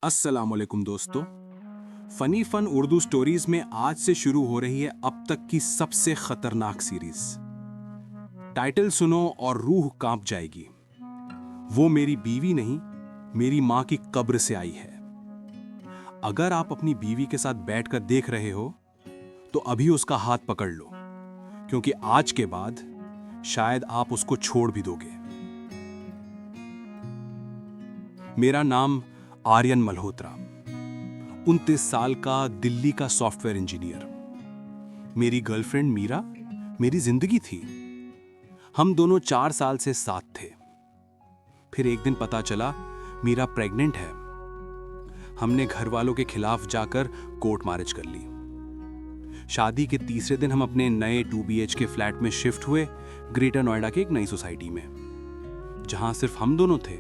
अस्सलाम वालेकुम दोस्तों। फनी फन उर्दू स्टोरीज में आज से शुरू हो रही है अब तक की सबसे खतरनाक सीरीज। टाइटल सुनो और रूह कांप जाएगी। वो मेरी बीवी नहीं, मेरी मां की कब्र से आई है। अगर आप अपनी बीवी के साथ बैठकर देख रहे हो तो अभी उसका हाथ पकड़ लो, क्योंकि आज के बाद शायद आप उसको छोड़ भी दोगे। मेरा नाम आर्यन मल्होत्रा, 29 साल का, दिल्ली का सॉफ्टवेयर इंजीनियर। मेरी गर्लफ्रेंड मीरा मेरी जिंदगी थी। हम दोनों 4 साल से साथ थे। फिर एक दिन पता चला मीरा प्रेग्नेंट है। हमने घर वालों के खिलाफ जाकर कोर्ट मैरिज कर ली। शादी के तीसरे दिन हम अपने नए 2 BHK फ्लैट में शिफ्ट हुए, ग्रेटर नोएडा की एक नई सोसाइटी में, जहां सिर्फ हम दोनों थे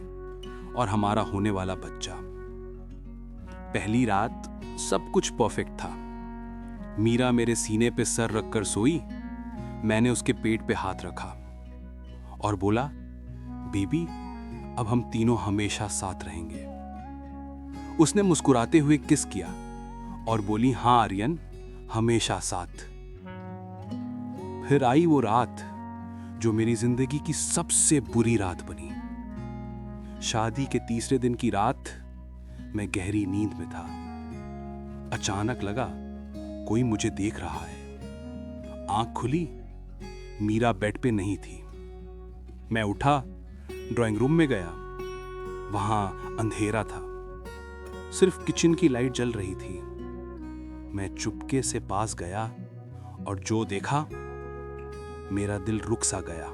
और हमारा होने वाला बच्चा। पहली रात सब कुछ परफेक्ट था। मीरा मेरे सीने पे सर रखकर सोई। मैंने उसके पेट पे हाथ रखा और बोला, बेबी, अब हम तीनों हमेशा साथ रहेंगे। उसने मुस्कुराते हुए किस किया और बोली, हाँ आर्यन, हमेशा साथ। फिर आई वो रात जो मेरी जिंदगी की सबसे बुरी रात बनी। शादी के तीसरे दिन की रात मैं गहरी नींद में था। अचानक लगा कोई मुझे देख रहा है। आंख खुली, मीरा बेड पे नहीं थी। मैं उठा, ड्राइंग रूम में गया। वहां अंधेरा था, सिर्फ किचन की लाइट जल रही थी। मैं चुपके से पास गया और जो देखा, मेरा दिल रुक सा गया।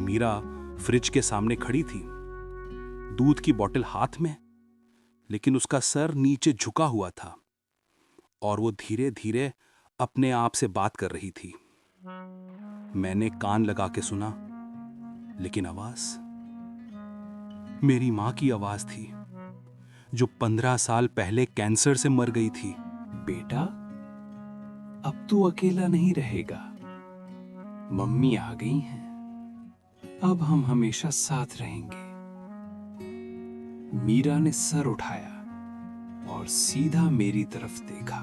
मीरा फ्रिज के सामने खड़ी थी, दूध की बोतल हाथ में, लेकिन उसका सर नीचे झुका हुआ था और वो धीरे धीरे अपने आप से बात कर रही थी। मैंने कान लगा के सुना, लेकिन आवाज मेरी मां की आवाज थी, जो 15 साल पहले कैंसर से मर गई थी। बेटा, अब तू अकेला नहीं रहेगा। मम्मी आ गई हैं। अब हम हमेशा साथ रहेंगे। मीरा ने सर उठाया और सीधा मेरी तरफ देखा।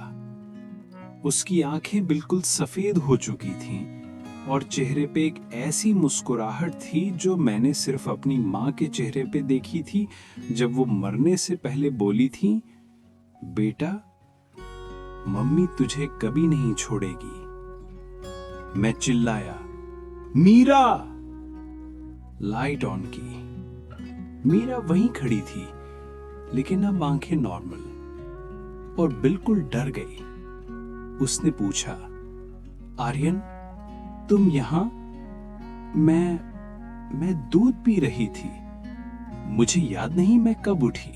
उसकी आंखें बिल्कुल सफेद हो चुकी थीं और चेहरे पे एक ऐसी मुस्कुराहट थी जो मैंने सिर्फ अपनी मां के चेहरे पे देखी थी, जब वो मरने से पहले बोली थी, बेटा, मम्मी तुझे कभी नहीं छोड़ेगी। मैं चिल्लाया, मीरा! लाइट ऑन की। मीरा वहीं खड़ी थी, लेकिन अब आंखें नॉर्मल और बिल्कुल डर गई। उसने पूछा, आर्यन, तुम यहां? मैं दूध पी रही थी। मुझे याद नहीं मैं कब उठी।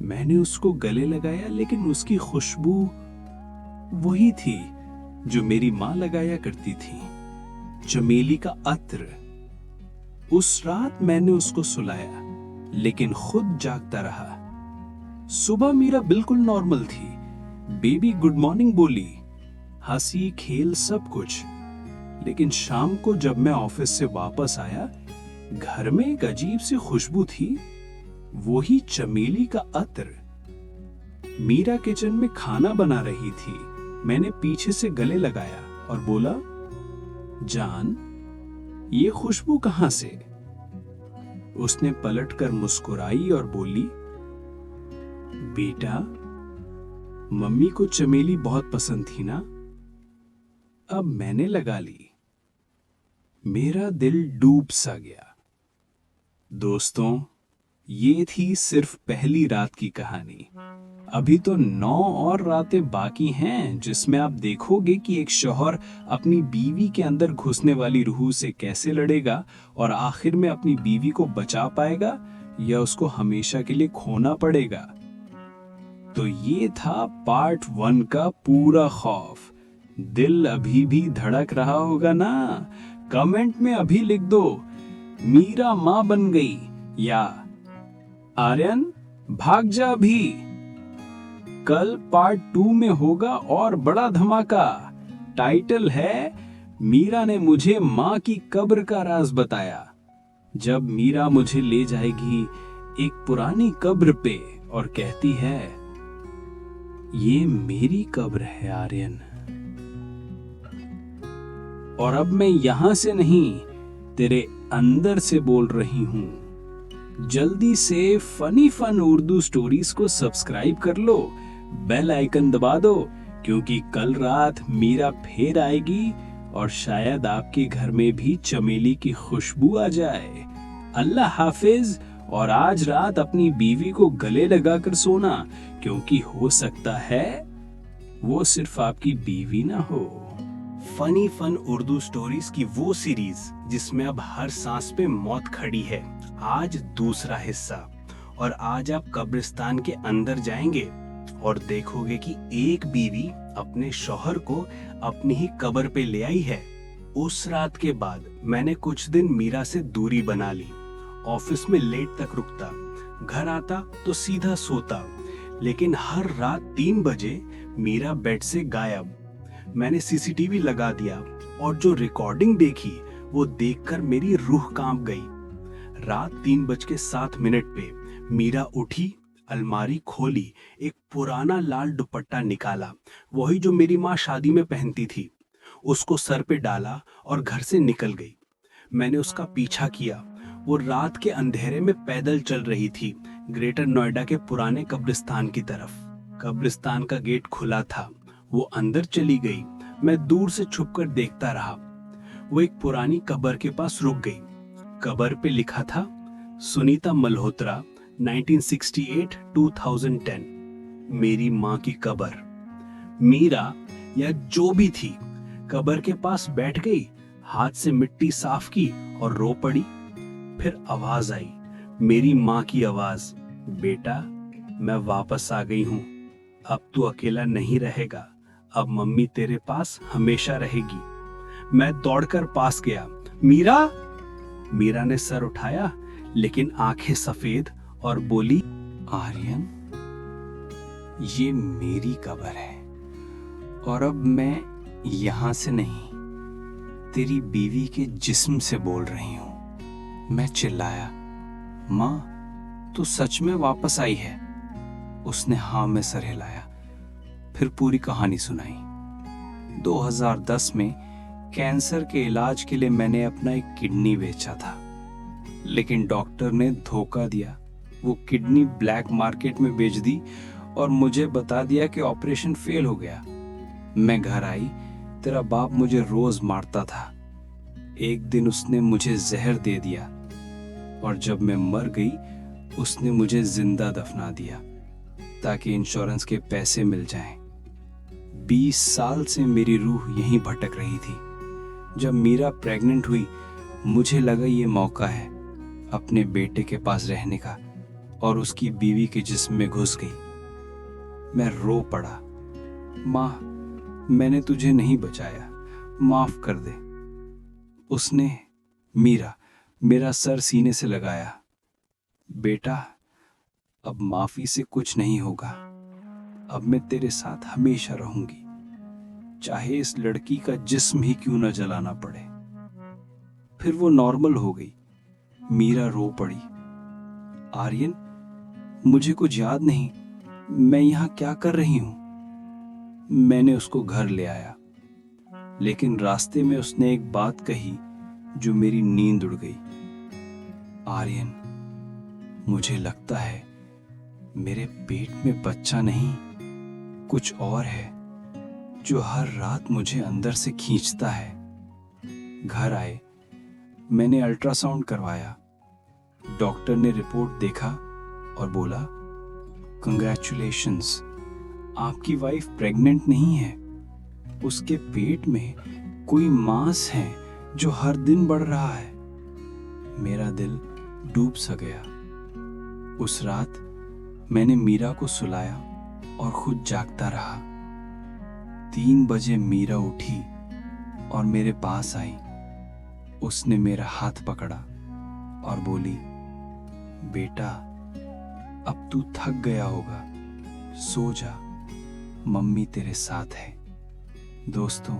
मैंने उसको गले लगाया, लेकिन उसकी खुशबू वही थी जो मेरी मां लगाया करती थी, चमेली का अत्र। उस रात मैंने उसको सुलाया, लेकिन खुद जागता रहा। सुबह मीरा बिल्कुल नॉर्मल थी। बेबी गुड मॉर्निंग बोली, हंसी खेल सब कुछ। लेकिन शाम को जब मैं ऑफिस से वापस आया, घर में एक अजीब सी खुशबू थी, वही चमेली का अत्र। मीरा किचन में खाना बना रही थी। मैंने पीछे से गले लगाया और बोला, जान, ये खुशबू कहां से? उसने पलटकर मुस्कुराई और बोली, बेटा, मम्मी को चमेली बहुत पसंद थी ना, अब मैंने लगा ली। मेरा दिल डूब सा गया। दोस्तों, ये थी सिर्फ पहली रात की कहानी। अभी तो 9 और रातें बाकी हैं, जिसमें आप देखोगे कि एक शौहर अपनी बीवी के अंदर घुसने वाली रूह से कैसे लड़ेगा और आखिर में अपनी बीवी को बचा पाएगा या उसको हमेशा के लिए खोना पड़ेगा। तो ये था पार्ट 1 का पूरा खौफ। दिल अभी भी धड़क रहा होगा ना? कमेंट में अभी लिख दो, मीरा मां बन गई, या आर्यन भाग जा भी। कल पार्ट 2 में होगा और बड़ा धमाका। टाइटल है, मीरा ने मुझे मां की कब्र का राज बताया। जब मीरा मुझे ले जाएगी एक पुरानी कब्र पे और कहती है, ये मेरी कब्र है आर्यन, और अब मैं यहां से नहीं, तेरे अंदर से बोल रही हूं। जल्दी से फनी फन उर्दू स्टोरीज को सब्सक्राइब कर लो, बेल आइकन दबा दो, क्योंकि कल रात मीरा फिर आएगी और शायद आपके घर में भी चमेली की खुशबू आ जाए। अल्लाह हाफिज। और आज रात अपनी बीवी को गले लगाकर सोना, क्योंकि हो सकता है वो सिर्फ आपकी बीवी ना हो। फनी फन उर्दू स्टोरीज की वो सीरीज जिसमें अब हर सांस पे मौत खड़ी है, आज दूसरा हिस्सा। और आज आप कब्रिस्तान के अंदर जाएंगे और देखोगे कि एक बीवी अपने शौहर को अपनी ही कब्र पे ले आई है। उस रात के बाद मैंने कुछ दिन मीरा से दूरी बना ली। ऑफिस में लेट तक रुकता, घर आता तो सीधा सोता, लेकिन हर रात 3 बजे मीरा बेड से गायब। मैंने सीसीटीवी लगा दिया और जो रिकॉर्डिंग देखी वो देखकर मेरी रूह कांप गई। रात 3:07 पे मीरा उठी, अलमारी खोली, एक पुराना लाल दुपट्टा निकाला, वही जो मेरी माँ शादी में पहनती थी, उसको सर पे डाला और घर से निकल गई। मैंने उसका पीछा किया। वो रात के अंधेरे में पैदल चल रही थी, ग्रेटर नोएडा के पुराने कब्रिस्तान की तरफ। कब्रिस्तान का गेट खुला था, वो अंदर चली गई। मैं दूर से छुपकर देखता रहा। वो एक पुरानी कब्र के पास रुक गई। कब्र पे लिखा था, सुनीता मल्होत्रा, 1968-2010। मेरी माँ की कब्र। मीरा या जो भी थी, कब्र के पास बैठ गई, हाथ से मिट्टी साफ की और रो पड़ी। फिर आवाज आई, मेरी माँ की आवाज, बेटा मैं वापस आ गई हूँ, अब तू अकेला नहीं रहेगा, अब मम्मी तेरे पास हमेशा रहेगी। मैं दौड़कर पास गया, मीरा। मीरा ने सर उठाया, लेकिन आंखें सफेद, और बोली, आर्यन, ये मेरी कब्र है और अब मैं यहां से नहीं, तेरी बीवी के जिस्म से बोल रही हूं। मैं चिल्लाया, माँ तू सच में वापस आई है? उसने हाँ में सर हिलाया। फिर पूरी कहानी सुनाई। 2010 में कैंसर के इलाज के लिए मैंने अपना एक किडनी बेचा था, लेकिन डॉक्टर ने धोखा दिया। वो किडनी ब्लैक मार्केट में बेच दी और मुझे बता दिया कि ऑपरेशन फेल हो गया। मैं घर आई, तेरा बाप मुझे रोज मारता था। एक दिन उसने मुझे जहर दे दिया और जब मैं मर गई उसने मुझे जिंदा दफना दिया ताकि इंश्योरेंस के पैसे मिल जाएं। 20 साल से मेरी रूह यहीं भटक रही थी। जब मीरा प्रेग्नेंट हुई, मुझे लगा ये मौका है अपने बेटे के पास रहने का, और उसकी बीवी के जिस्म में घुस गई। मैं रो पड़ा, माँ मैंने तुझे नहीं बचाया, माफ कर दे। उसने, मीरा, मेरा सर सीने से लगाया। बेटा अब माफी से कुछ नहीं होगा, अब मैं तेरे साथ हमेशा रहूंगी, चाहे इस लड़की का जिस्म ही क्यों न जलाना पड़े। फिर वो नॉर्मल हो गई। मीरा रो पड़ी, आर्यन मुझे कुछ याद नहीं, मैं यहां क्या कर रही हूं। मैंने उसको घर ले आया, लेकिन रास्ते में उसने एक बात कही जो मेरी नींद उड़ गई। आर्यन, मुझे लगता है मेरे पेट में बच्चा नहीं, कुछ और है जो हर रात मुझे अंदर से खींचता है। घर आए, मैंने अल्ट्रासाउंड करवाया। डॉक्टर ने रिपोर्ट देखा और बोला, कंग्रेचुलेशंस, आपकी वाइफ प्रेग्नेंट नहीं है, उसके पेट में कोई मांस है जो हर दिन बढ़ रहा है। मेरा दिल डूब सा गया। उस रात मैंने मीरा को सुलाया और खुद जागता रहा। 3 बजे मीरा उठी और मेरे पास आई। उसने मेरा हाथ पकड़ा और बोली, बेटा अब तू थक गया होगा, सो जा, मम्मी तेरे साथ है। दोस्तों,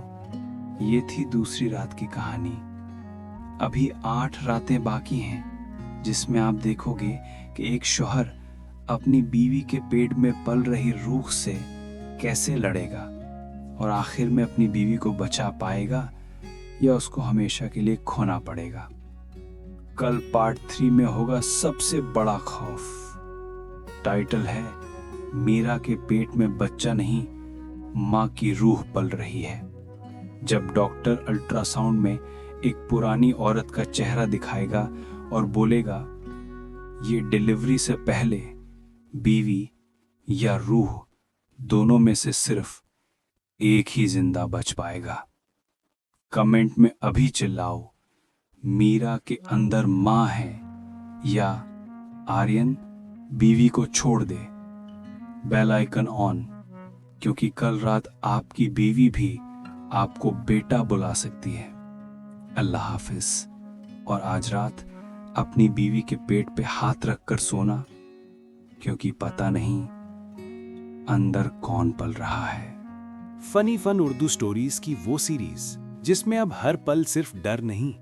ये थी दूसरी रात की कहानी। अभी 8 रातें बाकी हैं। जिसमें आप देखोगे कि एक शौहर अपनी बीवी के पेट में पल रही रूह से कैसे लड़ेगा और आखिर में अपनी बीवी को बचा पाएगा या उसको हमेशा के लिए खोना पड़ेगा। कल पार्ट 3 में होगा सबसे बड़ा खौफ। टाइटल है मीरा के पेट में बच्चा नहीं, माँ की रूह पल रही है। जब डॉक्टर अल्ट्रासाउंड में एक पुरानी औरत का चेहरा दिखाएगा और बोलेगा ये डिलीवरी से पहले बीवी या रूह दोनों में से सिर्फ एक ही जिंदा बच पाएगा। कमेंट में अभी चिल्लाओ मीरा के अंदर माँ है या आर्यन बीवी को छोड़ दे। बेल आइकन ऑन, क्योंकि कल रात आपकी बीवी भी आपको बेटा बुला सकती है। अल्लाह हाफिज। और आज रात अपनी बीवी के पेट पे हाथ रखकर सोना, क्योंकि पता नहीं अंदर कौन पल रहा है। फनी फन उर्दू स्टोरीज की वो सीरीज जिसमें अब हर पल सिर्फ डर नहीं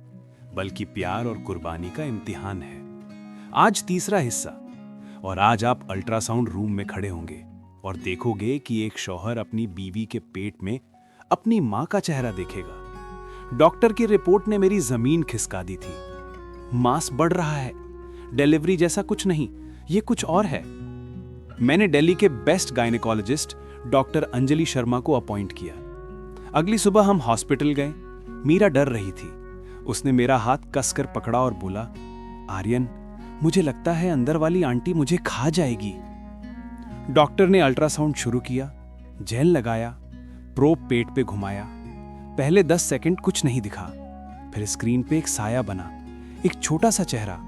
बल्कि प्यार और कुर्बानी का इम्तिहान है। आज तीसरा हिस्सा। और आज आप अल्ट्रासाउंड रूम में खड़े होंगे और देखोगे कि एक शौहर अपनी बीवी के पेट में अपनी मां का चेहरा देखेगा। डॉक्टर की रिपोर्ट ने मेरी जमीन खिसका दी थी। मांस बढ़ रहा है, डिलीवरी जैसा कुछ नहीं, ये कुछ और है। मैंने दिल्ली के best gynaecologist doctor Anjali Sharma को अपॉइंट किया। अगली सुबह हम हॉस्पिटल गए। मीरा डर रही थी। उसने मेरा हाथ कसकर पकड़ा और बोला, आर्यन, मुझे लगता है अंदर वाली आंटी मुझे खा जाएगी। डॉक्टर ने अल्ट्रासाउंड शुरू किया, जेल लगाया, प्रोब पेट पे घुमाया। पहले 10 सेकंड कुछ नहीं दिखा, फिर स्क्रीन पे एक साया बना, एक छोटा सा चेहरा,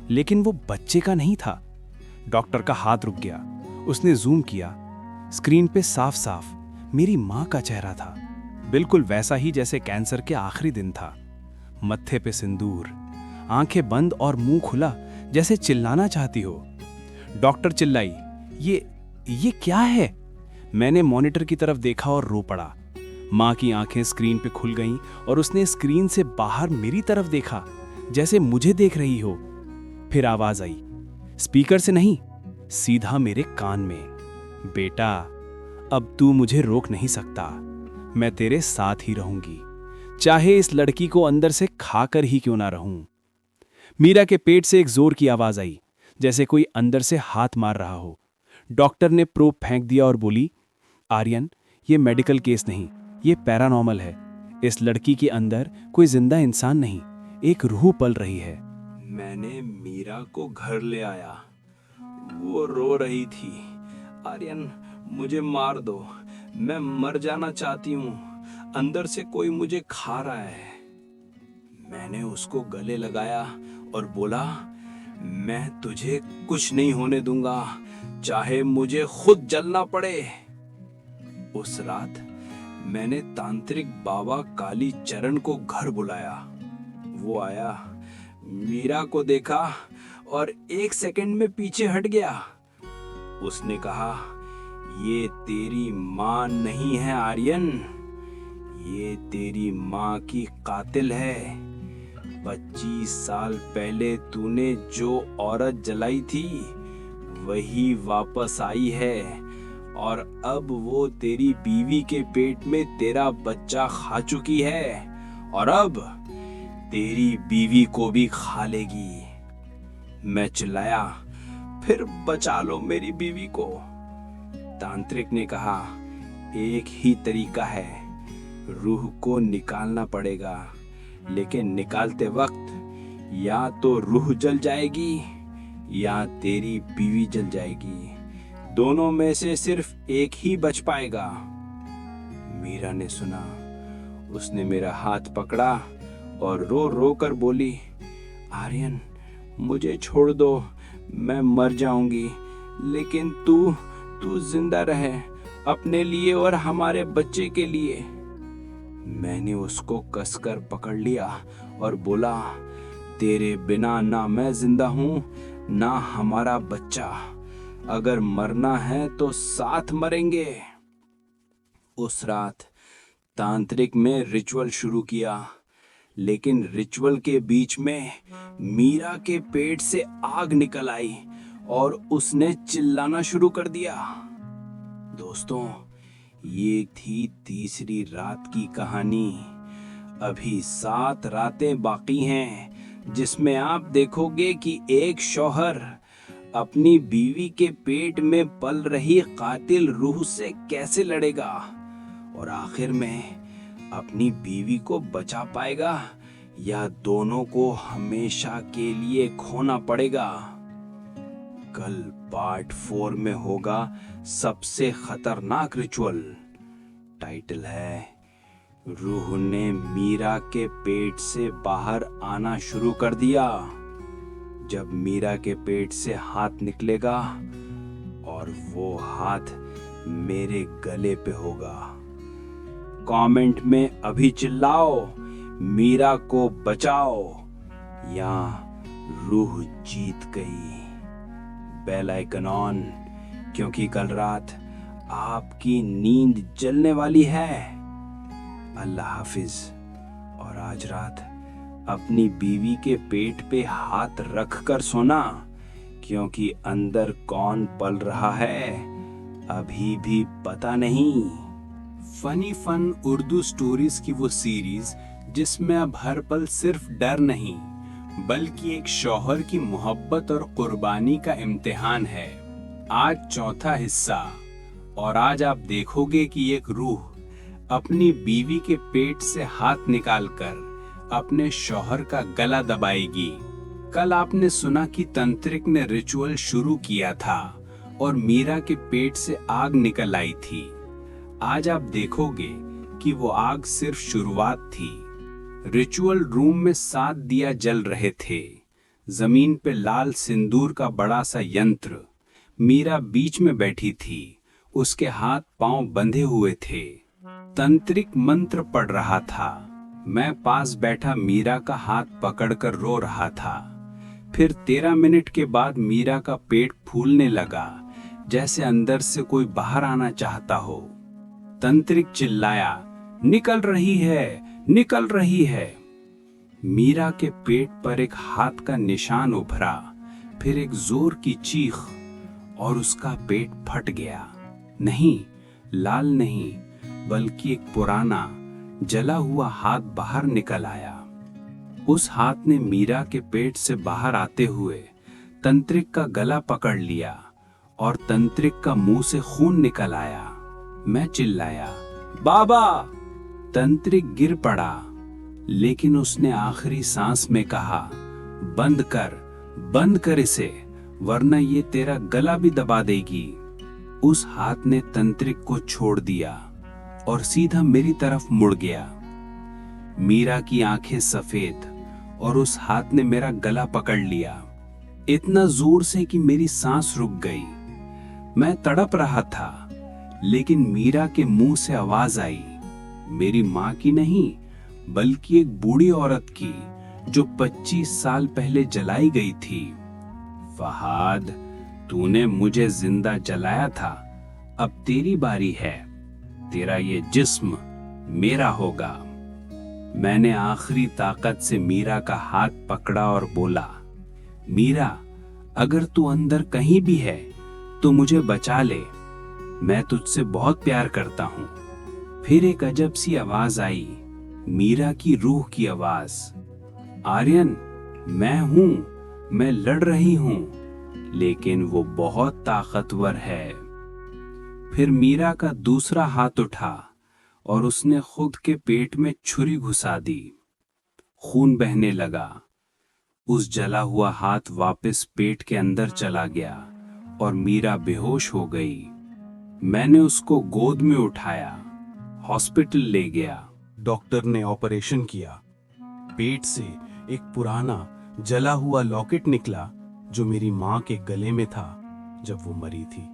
लेकिन वो बच्चे का नहीं था। डॉक्टर का हाथ रुक गया। उसने जूम किया। स्क्रीन पे साफ साफ मेरी मां का चेहरा था, बिल्कुल वैसा ही जैसे कैंसर के आखिरी दिन था। मत्थे पे सिंदूर, आंखें बंद और मुंह खुला जैसे चिल्लाना चाहती हो। डॉक्टर चिल्लाई, ये क्या है? मैंने मॉनिटर की तरफ देखा और रो पड़ा। मां की आंखें स्क्रीन पे खुल गईं और उसने स्क्रीन से बाहर मेरी तरफ देखा जैसे मुझे देख रही हो। फिर आवाज आई, स्पीकर से नहीं, सीधा मेरे कान में, बेटा, अब तू मुझे रोक नहीं सकता। मैं तेरे साथ ही रहूंगी, चाहे इस लड़की को अंदर से खाकर ही क्यों ना रहूं। मीरा के पेट से एक जोर की आवाज आई, जैसे कोई अंदर से हाथ मार रहा हो। डॉक्टर ने प्रोब फेंक दिया और बोली, आर्यन, ये मेडिकल केस नहीं, ये पैरानॉर्मल है। इस लड़की के अंदर कोई जिंदा इंसान नहीं, एक रूह पल रही है। मैंने मीरा को घर ले आया। वो रो रही थी, आर्यन, मुझे मार दो, मैं मर जाना चाहती हूँ, अंदर से कोई मुझे खा रहा है। मैंने उसको गले लगाया और बोला, मैं तुझे कुछ नहीं होने दूंगा, चाहे मुझे खुद जलना पड़े। उस रात मैंने तांत्रिक बाबा काली चरण को घर बुलाया। वो आया, मीरा को देखा और 1 सेकंड में पीछे हट गया। उसने कहा, ये तेरी मां नहीं है आर्यन, ये तेरी मां की कातिल है। 25 साल पहले तूने जो औरत जलाई थी वही वापस आई है, और अब वो तेरी बीवी के पेट में तेरा बच्चा खा चुकी है, और अब तेरी बीवी को भी खा लेगी। मैं चिल्लाया, फिर बचा लो मेरी बीवी को। तांत्रिक ने कहा, एक ही तरीका है, रूह को निकालना पड़ेगा, लेकिन निकालते वक्त या तो रूह जल जाएगी या तेरी बीवी जल जाएगी, दोनों में से सिर्फ एक ही बच पाएगा। मीरा ने सुना। उसने मेरा हाथ पकड़ा और रो रो कर बोली, आर्यन, मुझे छोड़ दो, मैं मर जाऊंगी, लेकिन तू जिंदा रहे, अपने लिए और हमारे बच्चे के लिए। मैंने उसको कसकर पकड़ लिया और बोला, तेरे बिना ना मैं जिंदा हूं ना हमारा बच्चा, अगर मरना है तो साथ मरेंगे। उस रात तांत्रिक में रिचुअल शुरू किया, लेकिन रिचुअल के बीच में मीरा के पेट से आग निकल आई और उसने चिल्लाना शुरू कर दिया। दोस्तों, ये थी तीसरी रात की कहानी। अभी 7 रातें बाकी हैं जिसमें आप देखोगे कि एक शौहर अपनी बीवी के पेट में पल रही कातिल रूह से कैसे लड़ेगा और आखिर में अपनी बीवी को बचा पाएगा या दोनों को हमेशा के लिए खोना पड़ेगा। कल पार्ट 4 में होगा सबसे खतरनाक रिचुअल। टाइटल है रूह ने मीरा के पेट से बाहर आना शुरू कर दिया। जब मीरा के पेट से हाथ निकलेगा और वो हाथ मेरे गले पे होगा, कमेंट में अभी चिल्लाओ मीरा को बचाओ या रूह जीत गई। बेल आइकन ऑन, क्योंकि कल रात आपकी नींद जलने वाली है। अल्लाह हाफिज। और आज रात अपनी बीवी के पेट पे हाथ रख कर सोना, क्योंकि अंदर कौन पल रहा है अभी भी पता नहीं। फनी फन उर्दू स्टोरीज की वो सीरीज जिसमें अब हर पल सिर्फ डर नहीं बल्कि एक शौहर की मोहब्बत और कुर्बानी का इम्तिहान है। आज चौथा हिस्सा, और आज आप देखोगे कि एक रूह अपनी बीवी के पेट से हाथ निकालकर अपने शौहर का गला दबाएगी। कल आपने सुना कि तंत्रिक ने रिचुअल शुरू किया था और मीरा के पेट से आग निकल आई थी। आज आप देखोगे कि वो आग सिर्फ शुरुआत थी। रिचुअल रूम में 7 दिया जल रहे थे। जमीन पे लाल सिंदूर का बड़ा सा यंत्र। मीरा बीच में बैठी थी, उसके हाथ पांव बंधे हुए थे। तंत्रिक मंत्र पढ़ रहा था। मैं पास बैठा मीरा का हाथ पकड़कर रो रहा था। फिर 13 मिनट के बाद मीरा का पेट फूलने लगा, जैसे अंदर से कोई बाहर आना चाहता हो। तंत्रिक चिल्लाया, निकल रही है, निकल रही है। मीरा के पेट पर एक हाथ का निशान उभरा, फिर एक जोर की चीख और उसका पेट फट गया। नहीं, लाल नहीं, बल्कि एक पुराना जला हुआ हाथ बाहर निकल आया। उस हाथ ने मीरा के पेट से बाहर आते हुए तंत्रिक का गला पकड़ लिया और तंत्रिक का मुंह से खून निकल आया। मैं चिल्लाया, बाबा! तंत्रिक गिर पड़ा, लेकिन उसने आखिरी सांस में कहा, बंद कर इसे, वरना ये तेरा गला भी दबा देगी। उस हाथ ने तंत्रिक को छोड़ दिया और सीधा मेरी तरफ मुड़ गया। मीरा की आंखें सफेद और उस हाथ ने मेरा गला पकड़ लिया, इतना जोर से कि मेरी सांस रुक गई। मैं तड़प रहा था, लेकिन मीरा के मुंह से आवाज आई, मेरी मां की नहीं, बल्कि एक बूढ़ी औरत की, जो 25 साल पहले जलाई गई थी। फहाद, तूने मुझे जिंदा जलाया था, अब तेरी बारी है, तेरा ये जिस्म मेरा होगा। मैंने आखिरी ताकत से मीरा का हाथ पकड़ा और बोला, मीरा, अगर तू अंदर कहीं भी है तो मुझे बचा ले, मैं तुझसे बहुत प्यार करता हूं। फिर एक अजब सी आवाज आई, मीरा की रूह की आवाज, आर्यन, मैं हूं, मैं लड़ रही हूं, लेकिन वो बहुत ताकतवर है। फिर मीरा का दूसरा हाथ उठा और उसने खुद के पेट में छुरी घुसा दी। खून बहने लगा। उस जला हुआ हाथ वापस पेट के अंदर चला गया और मीरा बेहोश हो गई। मैंने उसको गोद में उठाया, हॉस्पिटल ले गया। डॉक्टर ने ऑपरेशन किया। पेट से एक पुराना जला हुआ लॉकेट निकला जो मेरी मां के गले में था जब वो मरी थी।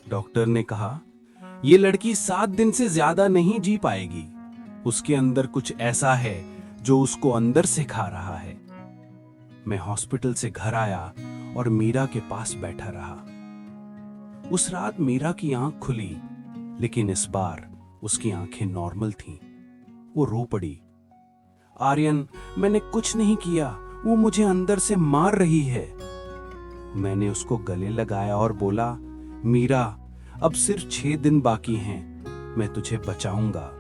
डॉक्टर ने कहा, ये लड़की 7 दिन से ज्यादा नहीं जी पाएगी। उसके अंदर कुछ ऐसा है जो उसको अंदर से खा रहा है। मैं हॉस्पिटल से घर आया और मीरा के पास बैठा रहा। उस रात मीरा की आंख खुली, लेकिन इस बार उसकी आंखें नॉर्मल थीं। वो रो पड़ी। आर्यन, मैंने कुछ नहीं किया, वो मुझे अंदर से मार रही है। मैंने उसको गले लगाया और बोला, मीरा, अब सिर्फ 6 दिन बाकी हैं, मैं तुझे बचाऊंगा,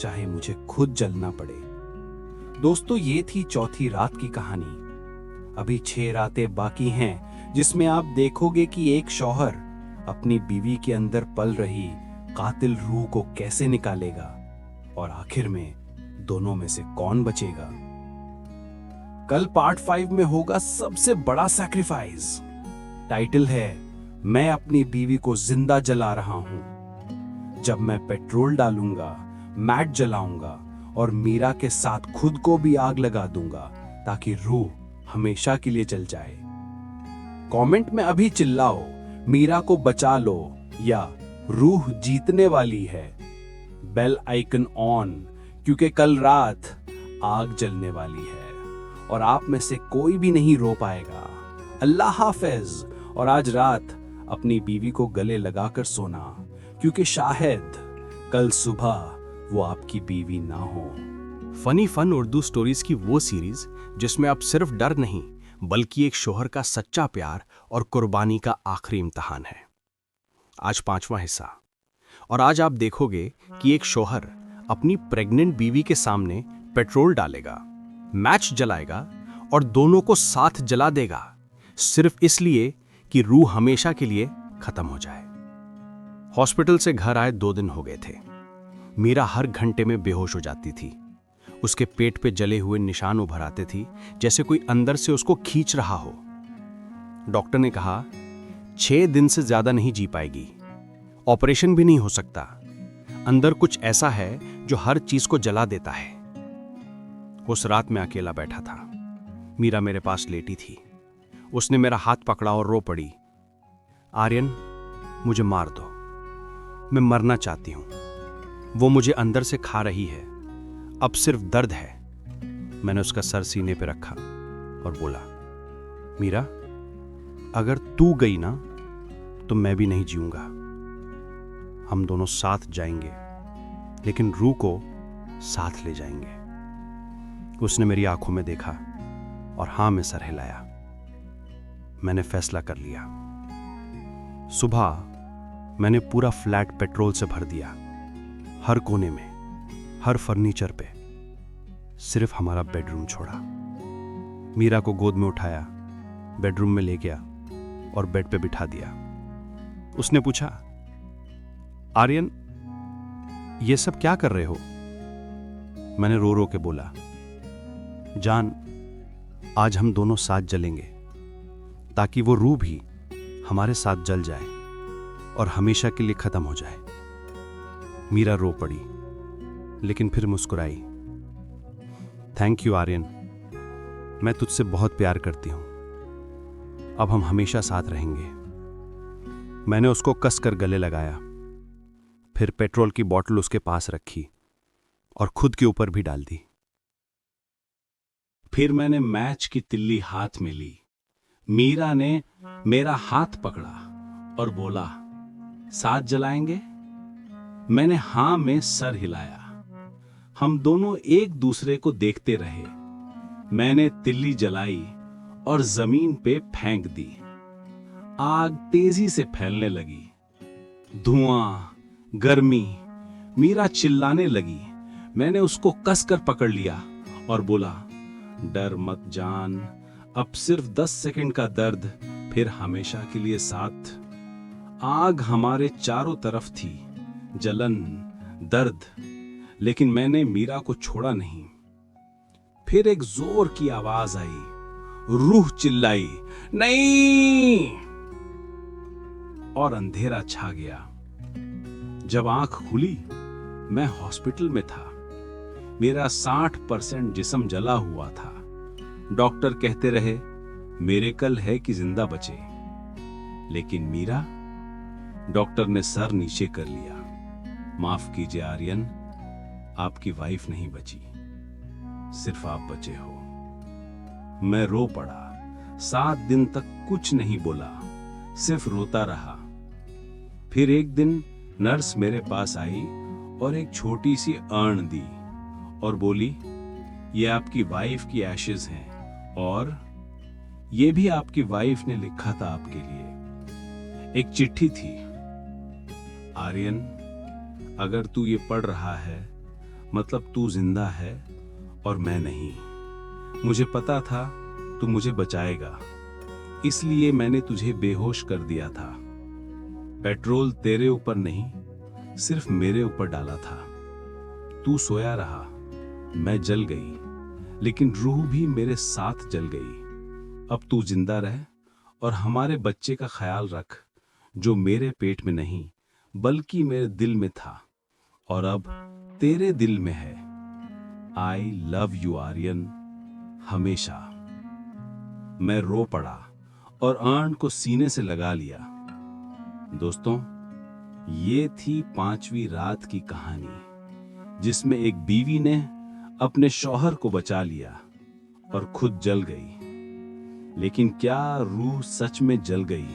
चाहे मुझे खुद जलना पड़े। दोस्तों, ये थी चौथी रात की कहानी। अभी 6 रातें बाकी हैं, जिसमें आप देखोगे कि एक शौहर अपनी बीवी के अंदर पल रही कातिल रूह को कैसे निकालेगा और आखिर में दोनों में से कौन बचेगा। कल पार्ट 5 में होगा सबसे बड़ा सैक्रिफाइस। टाइटल है, मैं अपनी बीवी को जिंदा जला रहा हूं। जब मैं पेट्रोल डालूंगा, मैट जलाऊंगा और मीरा के साथ खुद को भी आग लगा दूंगा ताकि रूह हमेशा के लिए जल जाए। कमेंट में अभी चिल्लाओ, मीरा को बचा लो या रूह जीतने वाली है। बेल आइकन ऑन, क्योंकि कल रात आग जलने वाली है और आप में से कोई भी नहीं रो पाएगा। अल्लाह हाफिज। और आज रात अपनी बीवी को गले लगाकर सोना, क्योंकि शायद कल सुबह वो आपकी बीवी ना हो। फनी फन उर्दू स्टोरीज की वो सीरीज जिसमें अब सिर्फ डर नहीं बल्कि एक शोहर का सच्चा प्यार और कुर्बानी का आखिरी इम्तिहान है। आज 5वां हिस्सा। और आज आप देखोगे कि एक शोहर अपनी प्रेग्नेंट बीवी के सामने पेट्रोल डालेगा, मैच जलाएगा और दोनों को साथ जला देगा, सिर्फ इसलिए कि रूह हमेशा के लिए खत्म हो जाए। हॉस्पिटल से घर आए 2 दिन हो गए थे। मीरा हर घंटे में बेहोश हो जाती थी। उसके पेट पे जले हुए निशान उभर आते थे, जैसे कोई अंदर से उसको खींच रहा हो। डॉक्टर ने कहा 6 दिन से ज्यादा नहीं जी पाएगी, ऑपरेशन भी नहीं हो सकता, अंदर कुछ ऐसा है जो हर चीज को जला देता है। उस रात मैं अकेला बैठा था। मीरा मेरे पास लेटी थी। उसने मेरा हाथ पकड़ा और रो पड़ी, आर्यन, मुझे मार दो, मैं मरना चाहती हूं, वो मुझे अंदर से खा रही है, अब सिर्फ दर्द है। मैंने उसका सर सीने पे रखा और बोला, मीरा, अगर तू गई ना तो मैं भी नहीं जीऊंगा। हम दोनों साथ जाएंगे, लेकिन रूह को साथ ले जाएंगे। उसने मेरी आंखों में देखा और हां में सर हिलाया। मैंने फैसला कर लिया। सुबह मैंने पूरा फ्लैट पेट्रोल से भर दिया, हर कोने में, हर फर्नीचर पे, सिर्फ हमारा बेडरूम छोड़ा। मीरा को गोद में उठाया, बेडरूम में ले गया और बेड पे बिठा दिया। उसने पूछा, आर्यन, ये सब क्या कर रहे हो? मैंने रो रो के बोला, जान, आज हम दोनों साथ जलेंगे ताकि वो रूह भी हमारे साथ जल जाए और हमेशा के लिए खत्म हो जाए। मीरा रो पड़ी, लेकिन फिर मुस्कुराई। थैंक यू आर्यन, मैं तुझसे बहुत प्यार करती हूं, अब हम हमेशा साथ रहेंगे। मैंने उसको कसकर गले लगाया, फिर पेट्रोल की बोतल उसके पास रखी और खुद के ऊपर भी डाल दी। फिर मैंने मैच की तिल्ली हाथ में ली। मीरा ने मेरा हाथ पकड़ा और बोला, साथ जलाएंगे? मैंने हां में सर हिलाया। हम दोनों एक दूसरे को देखते रहे। मैंने तिल्ली जलाई और जमीन पे फेंक दी। आग तेजी से फैलने लगी, धुआं, गर्मी। मीरा चिल्लाने लगी। मैंने उसको कसकर पकड़ लिया और बोला, डर मत जान, अब सिर्फ 10 सेकंड का दर्द, फिर हमेशा के लिए साथ। आग हमारे चारों तरफ थी, जलन, दर्द, लेकिन मैंने मीरा को छोड़ा नहीं। फिर एक जोर की आवाज आई, रूह चिल्लाई, नहीं! और अंधेरा छा गया। जब आंख खुली, मैं हॉस्पिटल में था। मेरा 60% जिस्म जला हुआ था। डॉक्टर कहते रहे, मिरेकल है कि जिंदा बचे। लेकिन मीरा? डॉक्टर ने सर नीचे कर लिया। माफ कीजिए आर्यन, आपकी वाइफ नहीं बची, सिर्फ आप बचे हो। मैं रो पड़ा। 7 दिन तक कुछ नहीं बोला, सिर्फ रोता रहा। फिर एक दिन नर्स मेरे पास आई और एक छोटी सी अर्न दी और बोली, ये आपकी वाइफ की एशेज हैं और ये भी आपकी वाइफ ने लिखा था आपके लिए। एक चिट्ठी थी। आर्यन, अगर तू ये पढ़ रहा है मतलब तू जिंदा है और मैं नहीं। मुझे पता था तू मुझे बचाएगा, इसलिए मैंने तुझे बेहोश कर दिया था। पेट्रोल तेरे ऊपर नहीं, सिर्फ मेरे ऊपर डाला था। तू सोया रहा, मैं जल गई, लेकिन रूह भी मेरे साथ जल गई। अब तू जिंदा रह और हमारे बच्चे का ख्याल रख, जो मेरे पेट में नहीं बल्कि मेरे दिल में था और अब तेरे दिल में है। आई लव यू आर्यन, हमेशा। मैं रो पड़ा और अर्न को सीने से लगा लिया। दोस्तों, ये थी 5वीं रात की कहानी, जिसमें एक बीवी ने अपने शौहर को बचा लिया और खुद जल गई। लेकिन क्या रूह सच में जल गई?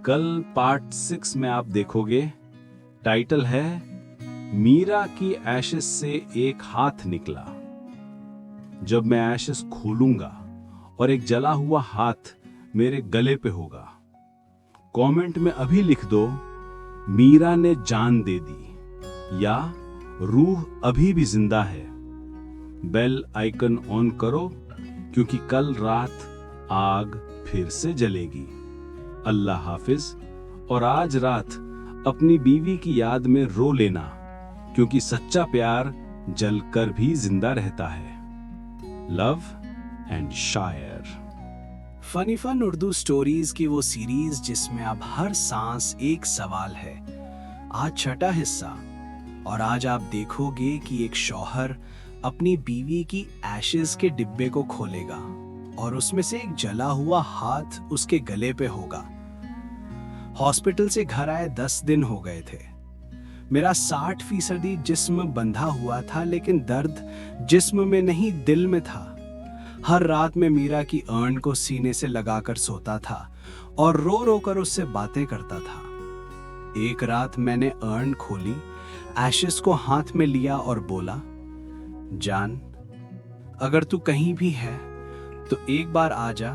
कल पार्ट 6 में आप देखोगे। टाइटल है मीरा की एशेस से एक हाथ निकला। जब मैं एशेस खोलूंगा और एक जला हुआ हाथ मेरे गले पे होगा, कमेंट में अभी लिख दो मीरा ने जान दे दी या रूह अभी भी जिंदा है। बेल आइकन ऑन करो, क्योंकि कल रात आग फिर से जलेगी। अल्लाह हाफिज। और आज रात अपनी बीवी की याद में रो लेना, क्योंकि सच्चा प्यार जलकर भी जिंदा रहता है। लव एंड शायर। फनी फन उर्दू स्टोरीज की वो सीरीज जिसमें अब हर सांस एक सवाल है। आज छठा हिस्सा, और आज आप देखोगे कि एक शौहर अपनी बीवी की एशेज के डिब्बे को खोलेगा और उसमें से एक जला हुआ हाथ उसके गले पे होगा। हॉस्पिटल से घर आए 10 दिन हो गए थे। मेरा 60% जिस्म बंधा हुआ था, लेकिन दर्द जिस्म में नहीं दिल में था। हर रात में मीरा की अर्न को सीने से लगाकर सोता था और रो रो कर उससे बातें करता था। एक रात मैंने अर्न खोली, एशेस को हाथ में लिया और बोला, जान, अगर तू कहीं भी है तो एक बार आ जा,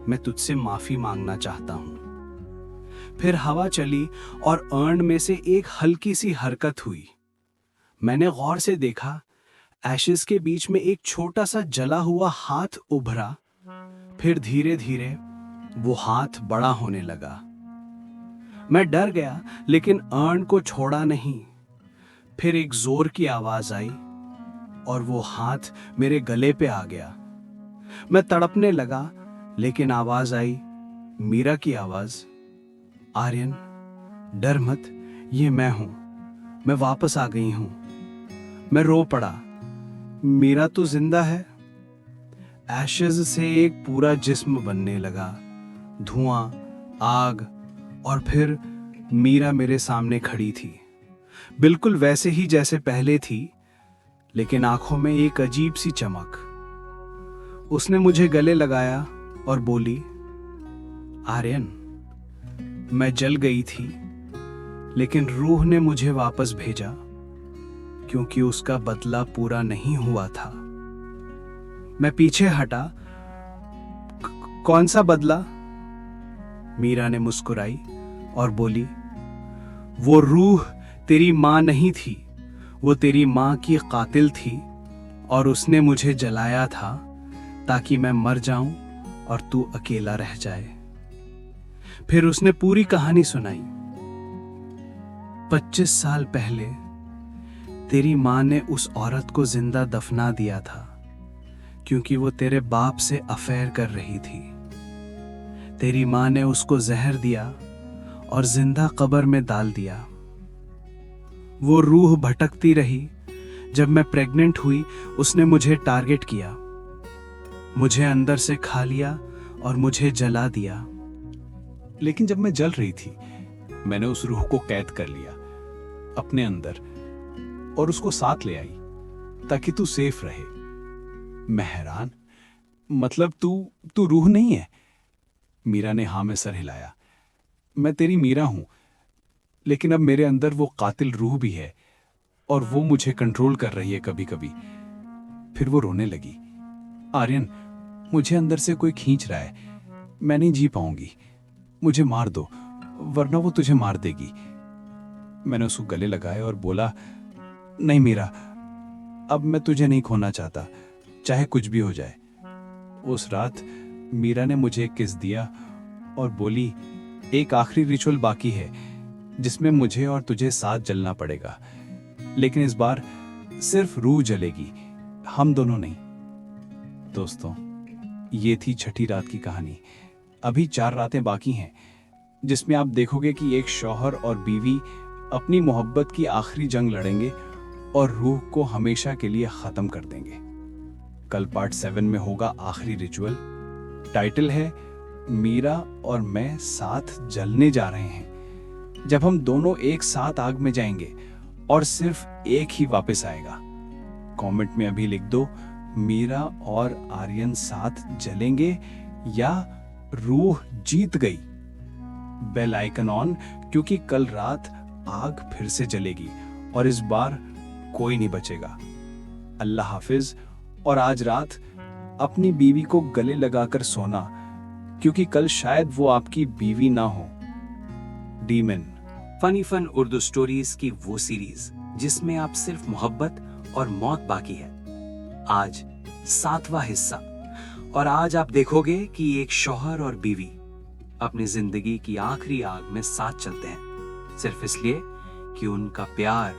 मैं तुझसे माफी मांगना चाहता हूं। फिर हवा चली और अर्न में से एक हल्की सी हरकत हुई। मैंने गौर से देखा, एशेस के बीच में एक छोटा सा जला हुआ हाथ उभरा। फिर धीरे धीरे वो हाथ बड़ा होने लगा। मैं डर गया, लेकिन अर्न को छोड़ा नहीं। फिर एक जोर की आवाज आई और वो हाथ मेरे गले पे आ गया। मैं तड़पने लगा, लेकिन आवाज आई, मीरा की आवाज, आर्यन, डर मत, ये मैं हूं, मैं वापस आ गई हूं। मैं रो पड़ा, मीरा तो जिंदा है। एशेज से एक पूरा जिस्म बनने लगा, धुआं, आग, और फिर मीरा मेरे सामने खड़ी थी, बिल्कुल वैसे ही जैसे पहले थी, लेकिन आंखों में एक अजीब सी चमक। उसने मुझे गले लगाया और बोली, आर्यन, मैं जल गई थी, लेकिन रूह ने मुझे वापस भेजा, क्योंकि उसका बदला पूरा नहीं हुआ था। मैं पीछे हटा। कौन सा बदला? मीरा ने मुस्कुराई और बोली, वो रूह तेरी मां नहीं थी, वो तेरी मां की कातिल थी और उसने मुझे जलाया था ताकि मैं मर जाऊं और तू अकेला रह जाए। फिर उसने पूरी कहानी सुनाई। 25 साल पहले तेरी मां ने उस औरत को जिंदा दफना दिया था, क्योंकि वो तेरे बाप से अफेयर कर रही थी। तेरी मां ने उसको जहर दिया और जिंदा कब्र में डाल दिया। वो रूह भटकती रही। जब मैं प्रेग्नेंट हुई, उसने मुझे टारगेट किया, मुझे अंदर से खा लिया और मुझे जला दिया। लेकिन जब मैं जल रही थी, मैंने उस रूह को कैद कर लिया अपने अंदर और उसको साथ ले आई ताकि तू सेफ रहे। मैं हैरान, मतलब तू रूह नहीं है? मीरा ने हाँ में सर हिलाया। मैं तेरी मीरा हूं, लेकिन अब मेरे अंदर वो कातिल रूह भी है और वो मुझे कंट्रोल कर रही है कभी कभी। फिर वो रोने लगी। आर्यन, मुझे अंदर से कोई खींच रहा है, मैं नहीं जी पाऊंगी, मुझे मार दो वरना वो तुझे मार देगी। मैंने उसको गले लगाया और बोला, नहीं मीरा, अब मैं तुझे नहीं खोना चाहता, चाहे कुछ भी हो जाए। उस रात मीरा ने मुझे एक किस दिया और बोली, एक आखिरी रिचुअल बाकी है जिसमें मुझे और तुझे साथ जलना पड़ेगा, लेकिन इस बार सिर्फ रूह जलेगी, हम दोनों नहीं। दोस्तों, ये थी छठी रात की कहानी। अभी 4 रातें बाकी हैं जिसमें आप देखोगे कि एक शौहर और बीवी अपनी मोहब्बत की आखिरी जंग लड़ेंगे और रूह को हमेशा के लिए खत्म कर देंगे। कल पार्ट 7 में होगा आखिरी रिचुअल। टाइटल है मीरा और मैं साथ जलने जा रहे हैं। जब हम दोनों एक साथ आग में जाएंगे और सिर्फ एक ही वापस आएगा। कमेंट में अभी लिख दो, मीरा और आर्यन साथ जलेंगे या रूह जीत गई। बेल आइकन ऑन, क्योंकि कल रात आग फिर से जलेगी और इस बार कोई नहीं बचेगा। अल्लाह हाफिज। और आज रात अपनी बीवी को गले लगाकर सोना, क्योंकि कल शायद वो आपकी बीवी ना हो। डीमन। फनी फन उर्दू स्टोरीज की वो सीरीज जिसमें आप सिर्फ मोहब्बत और मौत बाकी है, आज 7वां हिस्सा। और आज आप देखोगे कि एक शौहर और बीवी अपनी जिंदगी की आखिरी आग में साथ चलते हैं, सिर्फ इसलिए कि उनका प्यार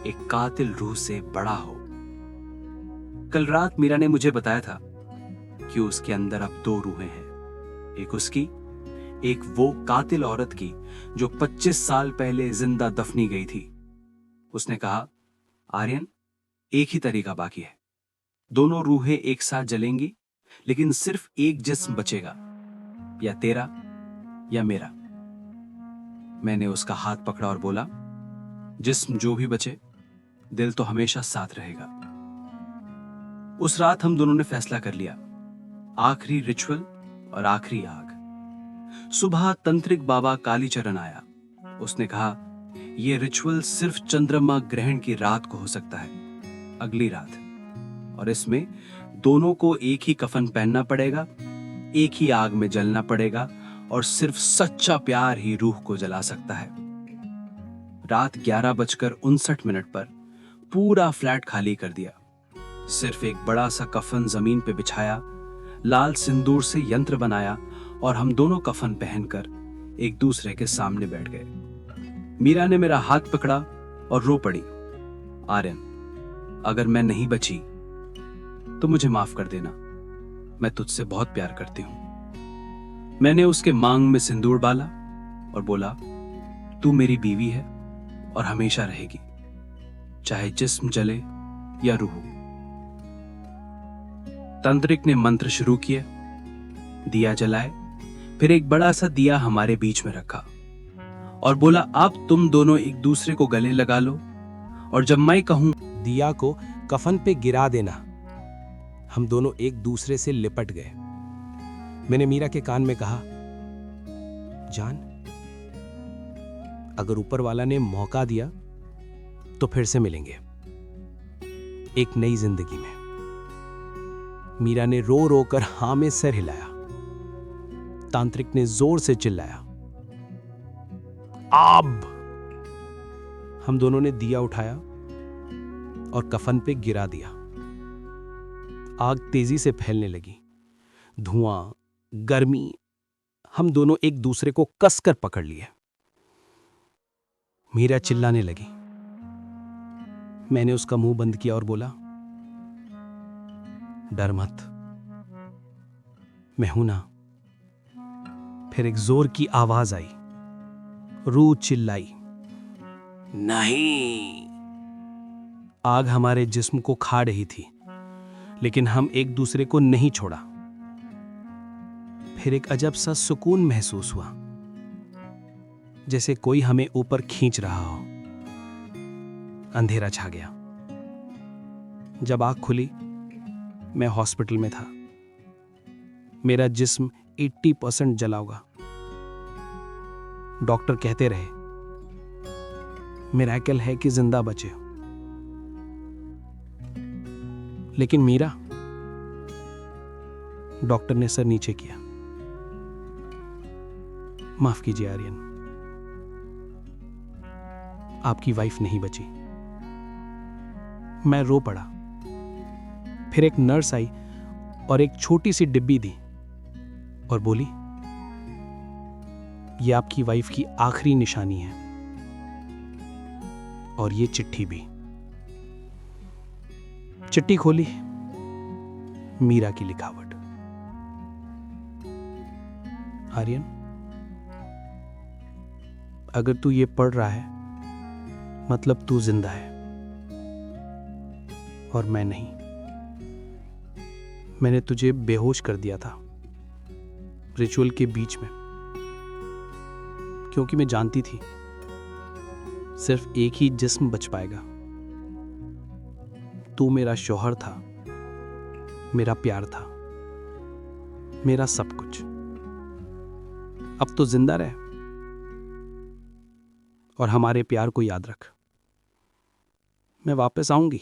एक कातिल रूह से बड़ा हो। कल रात मीरा ने मुझे बताया था कि उसके अंदर अब 2 रूहें हैं, एक उसकी, एक वो कातिल औरत की जो 25 साल पहले जिंदा दफनी गई थी। उसने कहा, आर्यन, एक ही तरीका बाकी है, दोनों रूहें एक साथ जलेंगी, लेकिन सिर्फ एक जिस्म बचेगा, या तेरा या मेरा। मैंने उसका हाथ पकड़ा और बोला, जिस्म जो भी बचे, दिल तो हमेशा साथ रहेगा। उस रात हम दोनों ने फैसला कर लिया, आखिरी रिचुअल और आखिरी आग। सुबह तंत्रिक बाबा कालीचरण आया। उसने कहा, यह रिचुअल सिर्फ चंद्रमा ग्रहण की रात को हो सकता है, अगली रात, और इसमें दोनों को एक ही कफन पहनना पड़ेगा, एक ही आग में जलना पड़ेगा, और सिर्फ सच्चा प्यार ही रूह को जला सकता है। रात 11:59 पर पूरा फ्लैट खाली कर दिया। सिर्फ एक बड़ा सा कफन जमीन पे बिछाया, लाल सिंदूर से यंत्र बनाया और हम दोनों कफन पहनकर एक दूसरे के सामने बैठ गए। मीरा ने मेरा हाथ पकड़ा और रो पड़ी, आर्यन, अगर मैं नहीं बची तो मुझे माफ कर देना, मैं तुझसे बहुत प्यार करती हूं। मैंने उसके मांग में सिंदूर डाला और बोला, तू मेरी बीवी है और हमेशा रहेगी, चाहे जिस्म जले या रूह। तांत्रिक ने मंत्र शुरू किया, दिया जलाए, फिर एक बड़ा सा दिया हमारे बीच में रखा और बोला, अब तुम दोनों एक दूसरे को गले लगा लो, और जब मैं कहूं दिया को कफन पे गिरा देना। हम दोनों एक दूसरे से लिपट गए। मैंने मीरा के कान में कहा, जान, अगर ऊपर वाला ने मौका दिया तो फिर से मिलेंगे एक नई जिंदगी में। मीरा ने रो रो कर हां में सर हिलाया। तांत्रिक ने जोर से चिल्लाया, अब। हम दोनों ने दिया उठाया और कफन पे गिरा दिया। आग तेजी से फैलने लगी, धुआं, गर्मी। हम दोनों एक दूसरे को कसकर पकड़ लिए। मीरा चिल्लाने लगी। मैंने उसका मुंह बंद किया और बोला, डर मत, मैं हूं ना। फिर एक जोर की आवाज आई। रूह चिल्लाई, नहीं। आग हमारे जिस्म को खा रही थी, लेकिन हम एक दूसरे को नहीं छोड़ा। फिर एक अजब सा सुकून महसूस हुआ, जैसे कोई हमें ऊपर खींच रहा हो। अंधेरा छा गया। जब आंख खुली, मैं हॉस्पिटल में था। मेरा जिस्म 80% जला होगा। डॉक्टर कहते रहे, मिरेकल है कि जिंदा बचे हो। लेकिन मीरा, डॉक्टर ने सर नीचे किया। माफ कीजिए आर्यन, आपकी वाइफ नहीं बची। मैं रो पड़ा। फिर एक नर्स आई और एक छोटी सी डिब्बी दी और बोली, यह आपकी वाइफ की आखिरी निशानी है और ये चिट्ठी भी। चिट्ठी खोली, मीरा की लिखावट। आर्यन, अगर तू ये पढ़ रहा है मतलब तू जिंदा है और मैं नहीं। मैंने तुझे बेहोश कर दिया था रिचुअल के बीच में, क्योंकि मैं जानती थी सिर्फ एक ही जिस्म बच पाएगा। तू मेरा शौहर था, मेरा प्यार था, मेरा सब कुछ। अब तो जिंदा रह और हमारे प्यार को याद रख। मैं वापस आऊंगी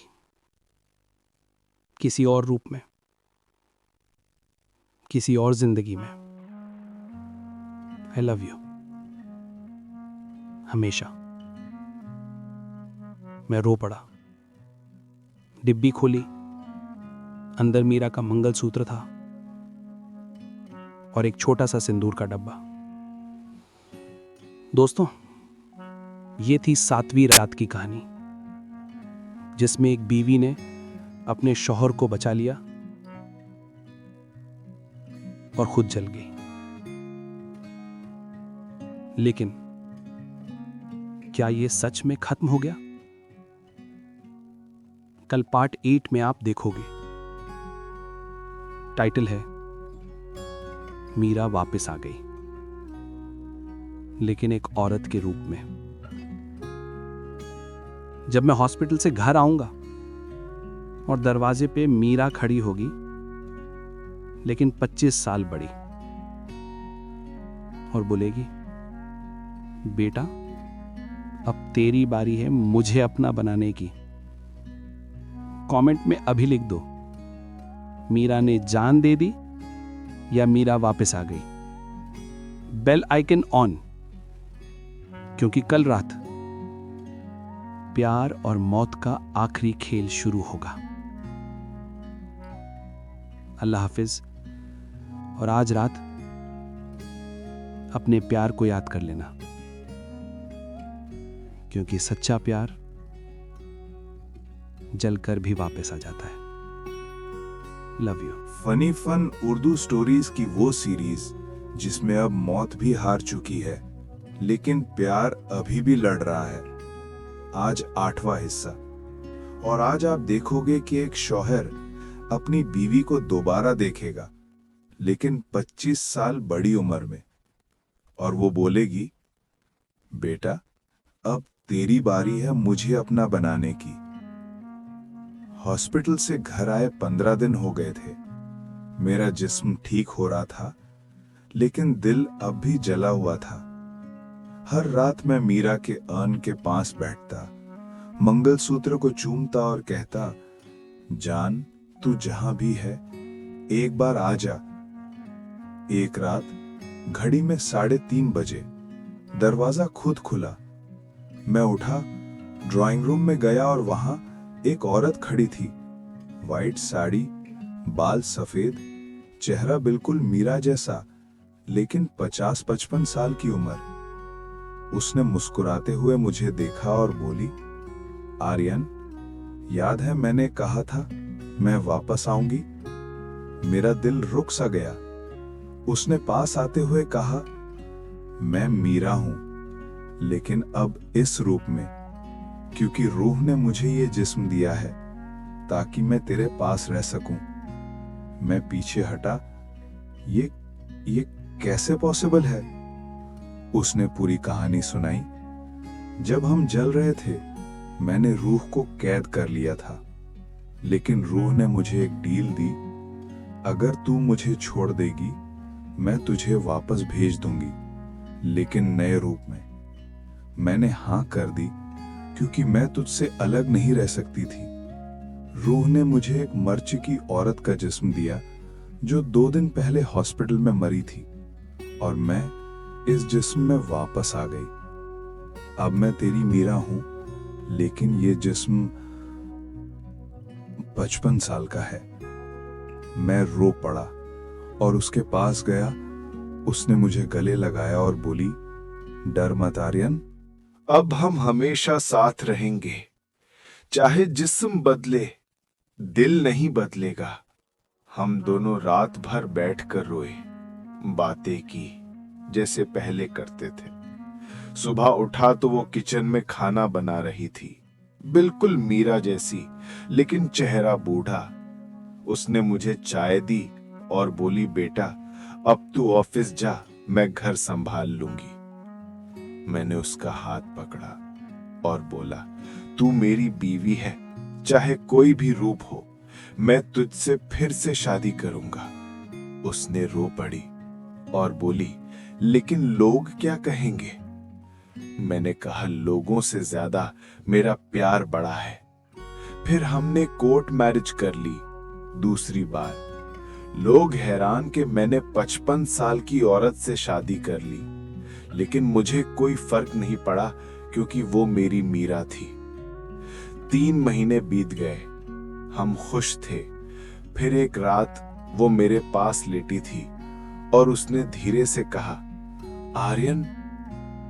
किसी और रूप में, किसी और जिंदगी में। आई लव यू हमेशा। मैं रो पड़ा। डिब्बी खोली, अंदर मीरा का मंगलसूत्र था और एक छोटा सा सिंदूर का डब्बा। दोस्तों, ये थी 7वीं रात की कहानी, जिसमें एक बीवी ने अपने शौहर को बचा लिया और खुद जल गई। लेकिन क्या यह सच में खत्म हो गया? कल पार्ट 8 में आप देखोगे। टाइटल है मीरा वापस आ गई, लेकिन एक औरत के रूप में। जब मैं हॉस्पिटल से घर आऊंगा और दरवाजे पे मीरा खड़ी होगी, लेकिन 25 साल बड़ी, और बोलेगी, बेटा अब तेरी बारी है मुझे अपना बनाने की। कमेंट में अभी लिख दो, मीरा ने जान दे दी या मीरा वापस आ गई। बेल आइकन ऑन, क्योंकि कल रात प्यार और मौत का आखिरी खेल शुरू होगा। अल्लाह हाफिज। और आज रात अपने प्यार को याद कर लेना, क्योंकि सच्चा प्यार जलकर भी वापस आ जाता है। Love you. Funny fun Urdu stories की वो सीरीज जिसमें अब मौत भी हार चुकी है, लेकिन प्यार अभी भी लड़ रहा है। आज 8वां हिस्सा। और आज आप देखोगे कि एक शौहर अपनी बीवी को दोबारा देखेगा, लेकिन 25 साल बड़ी उम्र में, और वो बोलेगी, बेटा अब तेरी बारी है मुझे अपना बनाने की। हॉस्पिटल से घर आए 15 दिन हो गए थे। मेरा जिस्म ठीक हो रहा था, लेकिन दिल अब भी जला हुआ था। हर रात मैं मीरा के अर्न के पास बैठता, मंगलसूत्र को चूमता और कहता, जान तू जहां भी है एक बार आ जा। एक रात घड़ी में 3:30 बजे दरवाजा खुद खुला। मैं उठा, ड्राइंग रूम में गया और वहां एक औरत खड़ी थी। वाइट साड़ी, बाल सफेद, चेहरा बिल्कुल मीरा जैसा, लेकिन 50-55 साल की उम्र। उसने मुस्कुराते हुए मुझे देखा और बोली, आर्यन, याद है मैंने कहा था मैं वापस आऊंगी? मेरा दिल रुक सा गया। उसने पास आते हुए कहा, मैं मीरा हूं, लेकिन अब इस रूप में, क्योंकि रूह ने मुझे ये जिस्म दिया है ताकि मैं तेरे पास रह सकूं। मैं पीछे हटा। ये कैसे पॉसिबल है? उसने पूरी कहानी सुनाई। जब हम जल रहे थे, मैंने रूह को कैद कर लिया था, लेकिन रूह ने मुझे एक डील दी। अगर तू मुझे छोड़ देगी, मैं तुझे वापस भेज दूंगी, लेकिन नए रूप में। मैंने हां कर दी, क्योंकि मैं तुझसे अलग नहीं रह सकती थी। रूह ने मुझे एक मर चुकी औरत का जिस्म दिया जो 2 दिन पहले हॉस्पिटल में मरी थी, और मैं इस जिस्म में वापस आ गई। अब मैं तेरी मीरा हूं, लेकिन ये जिस्म 55 साल का है। मैं रो पड़ा और उसके पास गया। उसने मुझे गले लगाया और बोली, डर मत आर्यन, अब हम हमेशा साथ रहेंगे। चाहे जिस्म बदले, दिल नहीं बदलेगा। हम दोनों रात भर बैठकर रोए, बातें की जैसे पहले करते थे। सुबह उठा तो वो किचन में खाना बना रही थी, बिल्कुल मीरा जैसी, लेकिन चेहरा बूढ़ा। उसने मुझे चाय दी और बोली, बेटा अब तू ऑफिस जा, मैं घर संभाल लूंगी। मैंने उसका हाथ पकड़ा और बोला, तू मेरी बीवी है, चाहे कोई भी रूप हो, मैं तुझसे फिर से शादी करूंगा। उसने रो पड़ी और बोली, लेकिन लोग क्या कहेंगे? मैंने कहा, लोगों से ज्यादा मेरा प्यार बड़ा है। फिर हमने कोर्ट मैरिज कर ली दूसरी बार। लोग हैरान कि मैंने 55 साल की औरत से शादी कर ली, लेकिन मुझे कोई फर्क नहीं पड़ा क्योंकि वो मेरी मीरा थी। 3 महीने बीत गए, हम खुश थे। फिर एक रात वो मेरे पास लेटी थी और उसने धीरे से कहा, आर्यन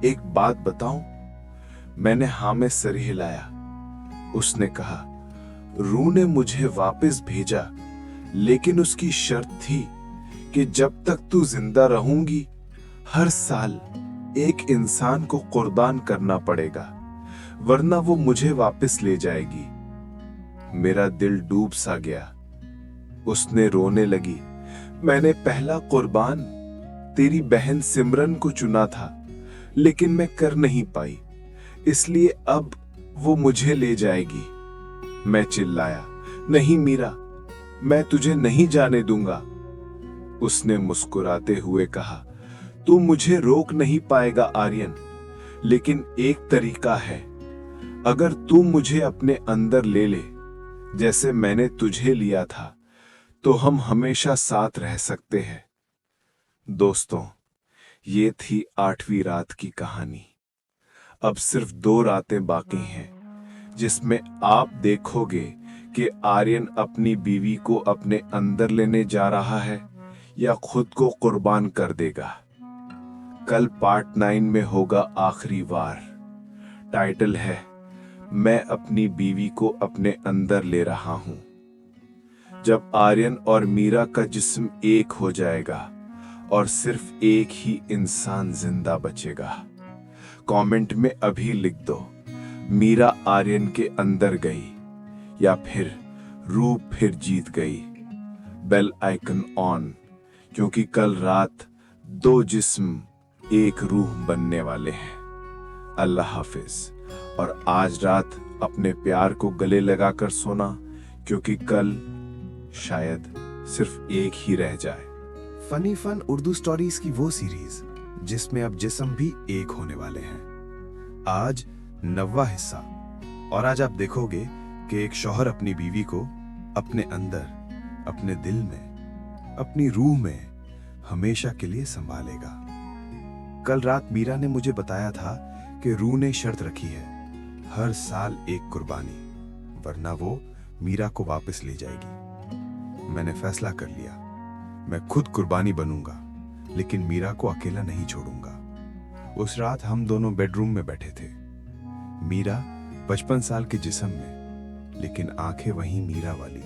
एक बात बताऊं? मैंने हाँ में सर हिलाया। उसने कहा, रूह ने मुझे वापस भेजा, लेकिन उसकी शर्त थी कि जब तक तू जिंदा रहूंगी, हर साल एक इंसान को कुर्बान करना पड़ेगा, वरना वो मुझे वापस ले जाएगी। मेरा दिल डूब सा गया। उसने रोने लगी, मैंने पहला कुर्बान तेरी बहन सिमरन को चुना था, लेकिन मैं कर नहीं पाई, इसलिए अब वो मुझे ले जाएगी। मैं चिल्लाया, नहीं मीरा, मैं तुझे नहीं जाने दूंगा। उसने मुस्कुराते हुए कहा, तू मुझे रोक नहीं पाएगा आर्यन, लेकिन एक तरीका है। अगर तू मुझे अपने अंदर ले ले, जैसे मैंने तुझे लिया था, तो हम हमेशा साथ रह सकते हैं। दोस्तों, ये थी 8वीं रात की कहानी। अब सिर्फ 2 रातें बाकी हैं, जिसमें आप देखोगे कि आर्यन अपनी बीवी को अपने अंदर लेने जा रहा है या खुद को कुर्बान कर देगा। कल पार्ट 9 में होगा आखिरी वार। टाइटल है, मैं अपनी बीवी को अपने अंदर ले रहा हूं। जब आर्यन और मीरा का जिस्म एक हो जाएगा और सिर्फ एक ही इंसान जिंदा बचेगा। कमेंट में अभी लिख दो, मीरा आर्यन के अंदर गई या फिर रूह फिर जीत गई। बेल आइकन ऑन, क्योंकि कल रात 2 जिस्म एक रूह बनने वाले हैं। अल्लाह हाफिज। और आज रात अपने प्यार को गले लगाकर सोना, क्योंकि कल शायद सिर्फ एक ही रह जाए। फनी फन उर्दू स्टोरीज की वो सीरीज जिसमें अब जिस्म भी एक होने वाले हैं। आज 9वां हिस्सा। और आज आप देखोगे कि एक शौहर अपनी बीवी को अपने अंदर, अपने दिल में, अपनी रूह में हमेशा के लिए संभालेगा। कल रात मीरा ने मुझे बताया था कि रूह ने शर्त रखी है, हर साल एक कुर्बानी, वरना वो मीरा को वापस ले जाएगी। मैंने फैसला कर लिया, मैं खुद कुर्बानी बनूंगा, लेकिन मीरा को अकेला नहीं छोड़ूंगा। उस रात हम दोनों बेडरूम में बैठे थे। मीरा 55 साल के जिस्म में, लेकिन आंखें वहीं मीरा वाली।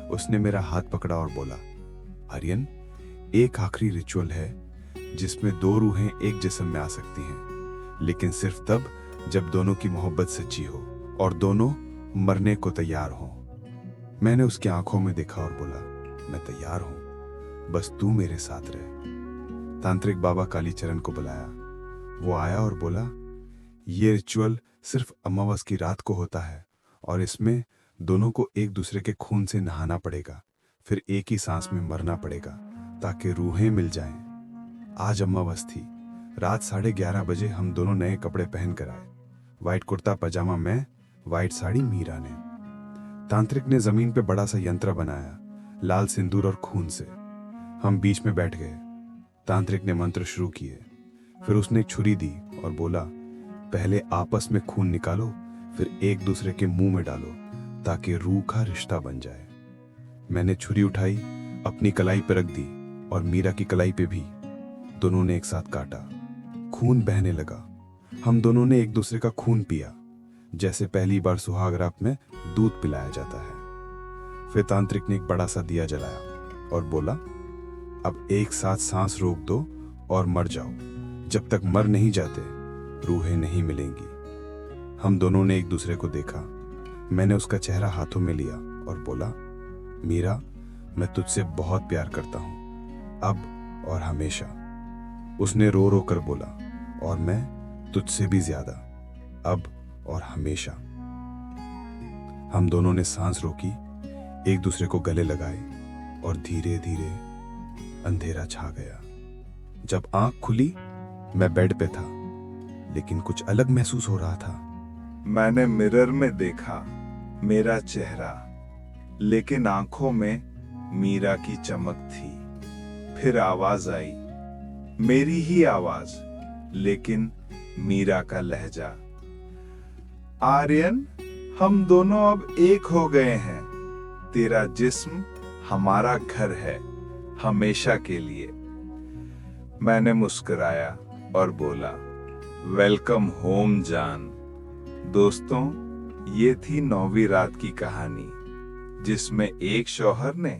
उसने मेरा हाथ पकड़ा और बोला, आर्यन, एक आखिरी रिचुअल है जिसमें 2 रूहें एक जिस्म में आ सकती हैं, लेकिन सिर्फ तब जब दोनों की मोहब्बत सच्ची हो और दोनों मरने को तैयार हों। मैंने उसकी आंखों में देखा और बोला, मैं तैयार हूं, बस तू मेरे साथ रहे। तांत्रिक बाबा कालीचरण को बुलाया। वो आया और बोला, ये रिचुअल सिर्फ अमावस की रात को होता है और इसमें दोनों को एक दूसरे के खून से नहाना पड़ेगा, फिर एक ही सांस में मरना पड़ेगा ताकि रूहें मिल जाएं। आज अमावस थी। रात 11:30 बजे हम दोनों नए कपड़े पहन कर आए। वाइट कुर्ता पजामा मैं, वाइट साड़ी मीरा ने। तांत्रिक ने जमीन पे बड़ा सा यंत्र बनाया, लाल सिंदूर और खून से। हम बीच में बैठ गए। तांत्रिक ने मंत्र शुरू किए। फिर उसने एक छुरी दी और बोला, पहले आपस में खून निकालो, फिर एक दूसरे के मुंह में डालो ताकि रूह का रिश्ता बन जाए। मैंने छुरी उठाई, अपनी कलाई पर रख दी और मीरा की कलाई पे भी। दोनों ने एक साथ काटा। खून बहने लगा। हम दोनों ने एक दूसरे का खून पिया, जैसे पहली बार सुहाग रात में दूध पिलाया जाता है। फिर तांत्रिक ने एक बड़ा सा दिया जलाया और बोला, अब एक साथ सांस रोक दो और मर जाओ। जब तक मर नहीं जाते रूहें नहीं मिलेंगी। हम दोनों ने एक दूसरे को देखा। मैंने उसका चेहरा हाथों में लिया और बोला, मीरा, मैं तुझसे बहुत प्यार करता हूं, अब और हमेशा। उसने रो रो कर बोला, और मैं तुझसे भी ज्यादा, अब और हमेशा। हम दोनों ने सांस रोकी, एक दूसरे को गले लगाए और धीरे धीरे अंधेरा छा गया। जब आंख खुली मैं बेड पे था, लेकिन कुछ अलग महसूस हो रहा था। मैंने मिरर में देखा मेरा चेहरा, लेकिन आंखों में मीरा की चमक थी। फिर आवाज आई, मेरी ही आवाज, लेकिन मीरा का लहजा। आर्यन, हम दोनों अब एक हो गए हैं। तेरा जिस्म हमारा घर है, हमेशा के लिए। मैंने मुस्कुराया और बोला, वेलकम होम जान। दोस्तों, ये थी 9वीं रात की कहानी, जिसमें एक शौहर ने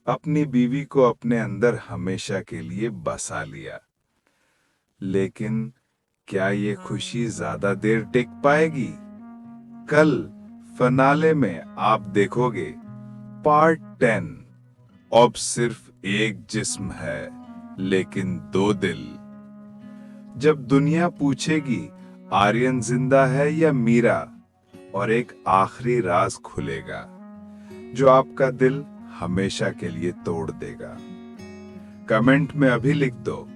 अपनी बीवी को अपने अंदर हमेशा के लिए बसा लिया। लेकिन क्या ये खुशी ज्यादा देर टिक पाएगी? कल फिनाले में आप देखोगे पार्ट 10। अब सिर्फ एक जिस्म है, लेकिन 2 दिल। जब दुनिया पूछेगी आर्यन जिंदा है या मीरा, और एक आखिरी राज खुलेगा जो आपका दिल हमेशा के लिए तोड़ देगा। कमेंट में अभी लिख दो,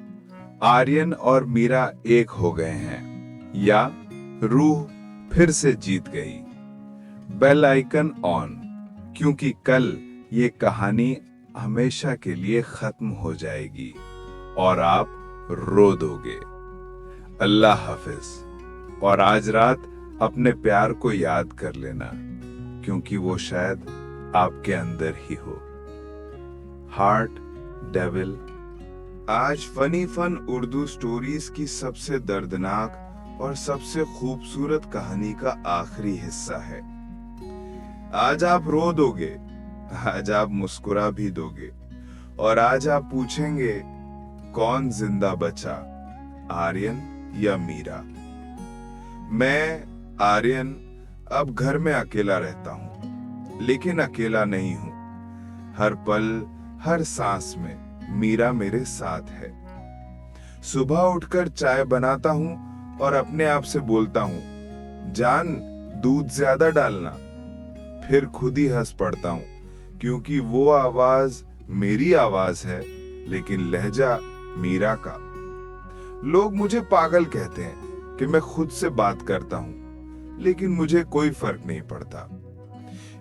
आर्यन और मीरा एक हो गए हैं, या रूह फिर से जीत गई। बेल आइकन ऑन, क्योंकि कल ये कहानी हमेशा के लिए खत्म हो जाएगी और आप रो दोगे। अल्लाह हाफिज। और आज रात अपने प्यार को याद कर लेना, क्योंकि वो शायद आपके अंदर ही हो। Heart devil. आज फनी फन उर्दू स्टोरीज की सबसे दर्दनाक और सबसे खूबसूरत कहानी का आखिरी हिस्सा है। आज आप रो दोगे, आज आप मुस्कुरा भी दोगे, और आज आप पूछेंगे, कौन जिंदा बचा, आर्यन या मीरा? मैं आर्यन अब घर में अकेला रहता हूं, लेकिन अकेला नहीं हूं। हर पल, हर सांस में मीरा मेरे साथ है। सुबह उठकर चाय बनाता हूं और अपने आप से बोलता हूं, जान दूध ज्यादा डालना। फिर खुद ही हंस पड़ता हूं, क्योंकि वो आवाज मेरी आवाज है, लेकिन लहजा मीरा का। लोग मुझे पागल कहते हैं कि मैं खुद से बात करता हूं, लेकिन मुझे कोई फर्क नहीं पड़ता।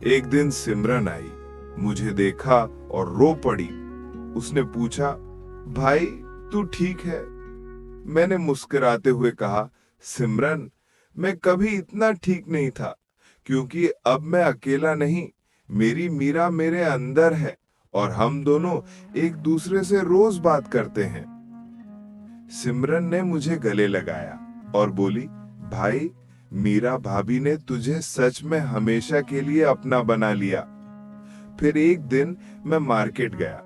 एक दिन सिमरन आई, मुझे देखा और रो पड़ी। उसने पूछा, भाई तू ठीक है? मैंने मुस्कुराते हुए कहा, सिमरन, मैं कभी इतना ठीक नहीं था, क्योंकि अब मैं अकेला नहीं, मेरी मीरा मेरे अंदर है और हम दोनों एक दूसरे से रोज बात करते हैं। सिमरन ने मुझे गले लगाया और बोली, भाई मीरा भाभी ने तुझे सच में हमेशा के लिए अपना बना लिया। फिर एक दिन मैं मार्केट गया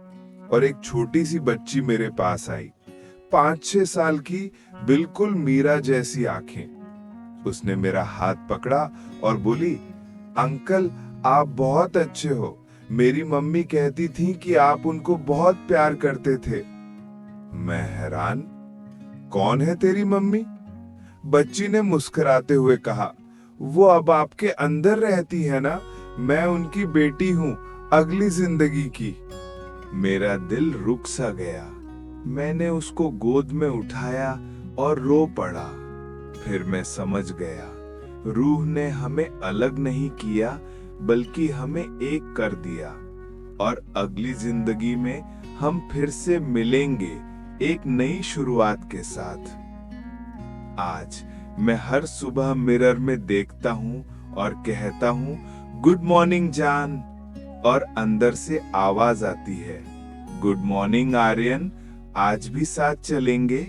और एक छोटी सी बच्ची मेरे पास आई, 5-6 साल की, बिल्कुल मीरा जैसी आंखें। उसने मेरा हाथ पकड़ा और बोली, अंकल आप बहुत अच्छे हो। मेरी मम्मी कहती थी कि आप उनको बहुत प्यार करते थे। मैं हैरान, कौन है तेरी मम्मी? बच्ची ने मुस्कुराते हुए कहा, वो अब आपके अंदर रहती है ना, मैं उनकी बेटी हूँ, अगली जिंदगी की। मेरा दिल रुक सा गया। मैंने उसको गोद में उठाया और रो पड़ा। फिर मैं समझ गया, रूह ने हमें अलग नहीं किया, बल्कि हमें एक कर दिया। और अगली जिंदगी में हम फिर से मिलेंगे एक नई शुरुआत के साथ। आज मैं हर सुबह मिरर में देखता हूँ और कहता हूँ, गुड मॉर्निंग जान, और अंदर से आवाज आती है, गुड मॉर्निंग आर्यन, आज भी साथ चलेंगे।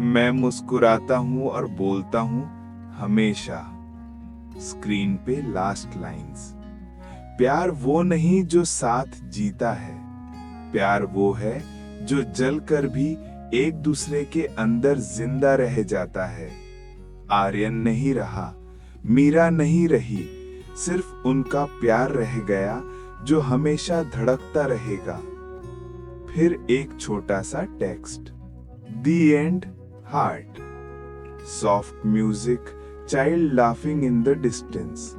मैं मुस्कुराता हूँ और बोलता हूँ, हमेशा। स्क्रीन पे लास्ट लाइंस। प्यार वो नहीं जो साथ जीता है, प्यार वो है जो जलकर भी एक दूसरे के अंदर जिंदा रह जाता है। आर्यन नहीं रहा, मीरा नहीं रही, सिर्फ उनका प्यार रह गया जो हमेशा धड़कता रहेगा। फिर एक छोटा सा text, the and, heart. Soft music, child laughing in the distance.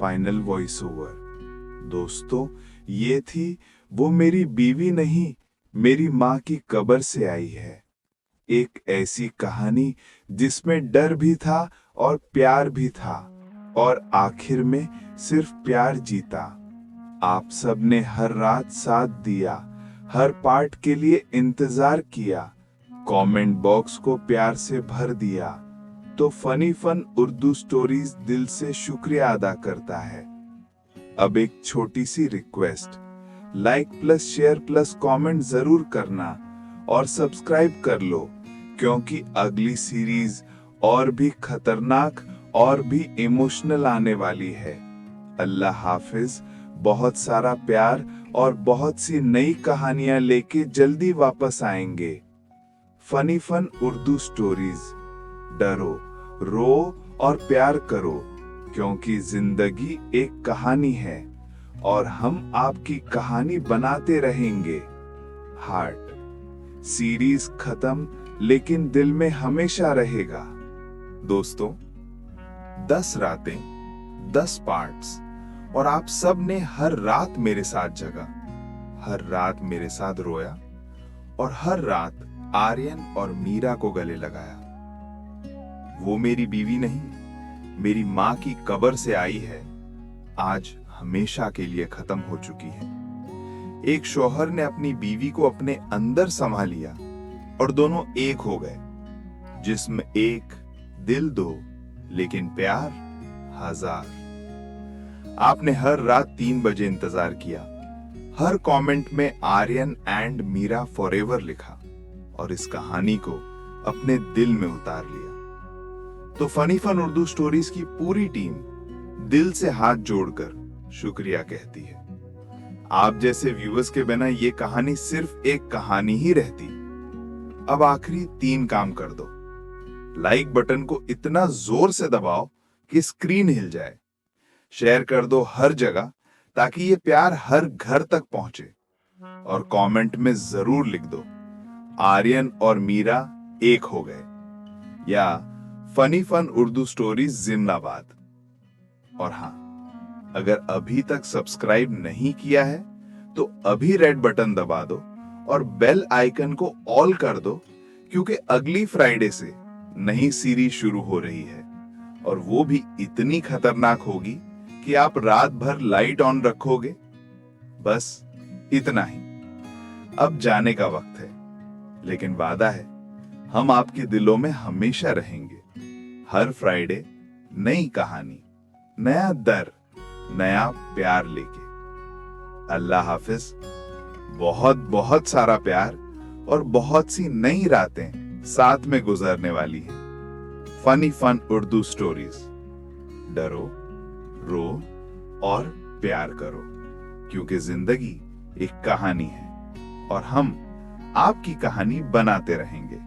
Final voice over. दोस्तों, ये थी वो मेरी बीवी नहीं, मेरी माँ की कब्र से आई है। एक ऐसी कहानी जिसमें डर भी था और प्यार भी था, और आखिर में सिर्फ प्यार जीता। आप सबने हर रात साथ दिया, हर पार्ट के लिए इंतजार किया, कमेंट बॉक्स को प्यार से भर दिया। तो फनी फन उर्दू स्टोरीज दिल से शुक्रिया अदा करता है। अब एक छोटी सी request, like plus share plus comment जरूर करना और सब्सक्राइब कर लो, क्योंकि अगली सीरीज और भी खतरनाक और भी इमोशनल आने वाली है। अल्लाह हाफिज। बहुत सारा प्यार और बहुत सी नई कहानियां लेके जल्दी वापस आएंगे। Funny fun Urdu stories. डरो, रो और प्यार करो, क्योंकि जिंदगी एक कहानी है और हम आपकी कहानी बनाते रहेंगे। हार्ट। सीरीज खत्म, लेकिन दिल में हमेशा रहेगा। दोस्तों, 10 रातें, 10 पार्ट्स, और आप सब ने हर रात मेरे साथ जगा, हर रात मेरे साथ रोया, और हर रात आर्यन और मीरा को गले लगाया। वो मेरी बीवी नहीं, मेरी माँ की कब्र से आई है, आज हमेशा के लिए खत्म हो चुकी है। एक शौहर ने अपनी बीवी को अपने अंदर संभाल लिया और दोनों एक हो गए। जिस्म एक, दिल दो, लेकिन प्यार 1000। आपने हर रात 3 बजे इंतजार किया, हर कमेंट में आर्यन एंड मीरा फॉरएवर लिखा, और इस कहानी को अपने दिल में उतार लिया। तो फनी फन उर्दू स्टोरीज की पूरी टीम दिल से हाथ जोड़कर शुक्रिया कहती है। आप जैसे व्यूअर्स के बिना ये कहानी सिर्फ एक कहानी ही रहती। अब आखिरी 3 काम कर दो। लाइक बटन को इतना जोर से दबाओ कि स्क्रीन हिल जाए। शेयर कर दो हर जगह, ताकि ये प्यार हर घर तक पहुंचे। और कमेंट में जरूर लिख दो, आर्यन और मीरा एक हो गए, या फनी फन उर्दू स्टोरीज जिंदाबाद। और हाँ, अगर अभी तक सब्सक्राइब नहीं किया है तो अभी रेड बटन दबा दो और बेल आइकन को ऑल कर दो, क्योंकि अगली फ्राइडे से नई सीरीज शुरू हो रही है, और वो भी इतनी खतरनाक होगी कि आप रात भर लाइट ऑन रखोगे। बस इतना ही। अब जाने का वक्त है, लेकिन वादा है हम आपके दिलों में हमेशा रहेंगे। हर फ्राइडे नई कहानी, नया दर, नया प्यार लेके। अल्लाह हाफिज। बहुत बहुत सारा प्यार और बहुत सी नई रातें साथ में गुजरने वाली है। Funny fun Urdu stories. डरो, रो और प्यार करो, क्योंकि जिंदगी एक कहानी है और हम आपकी कहानी बनाते रहेंगे।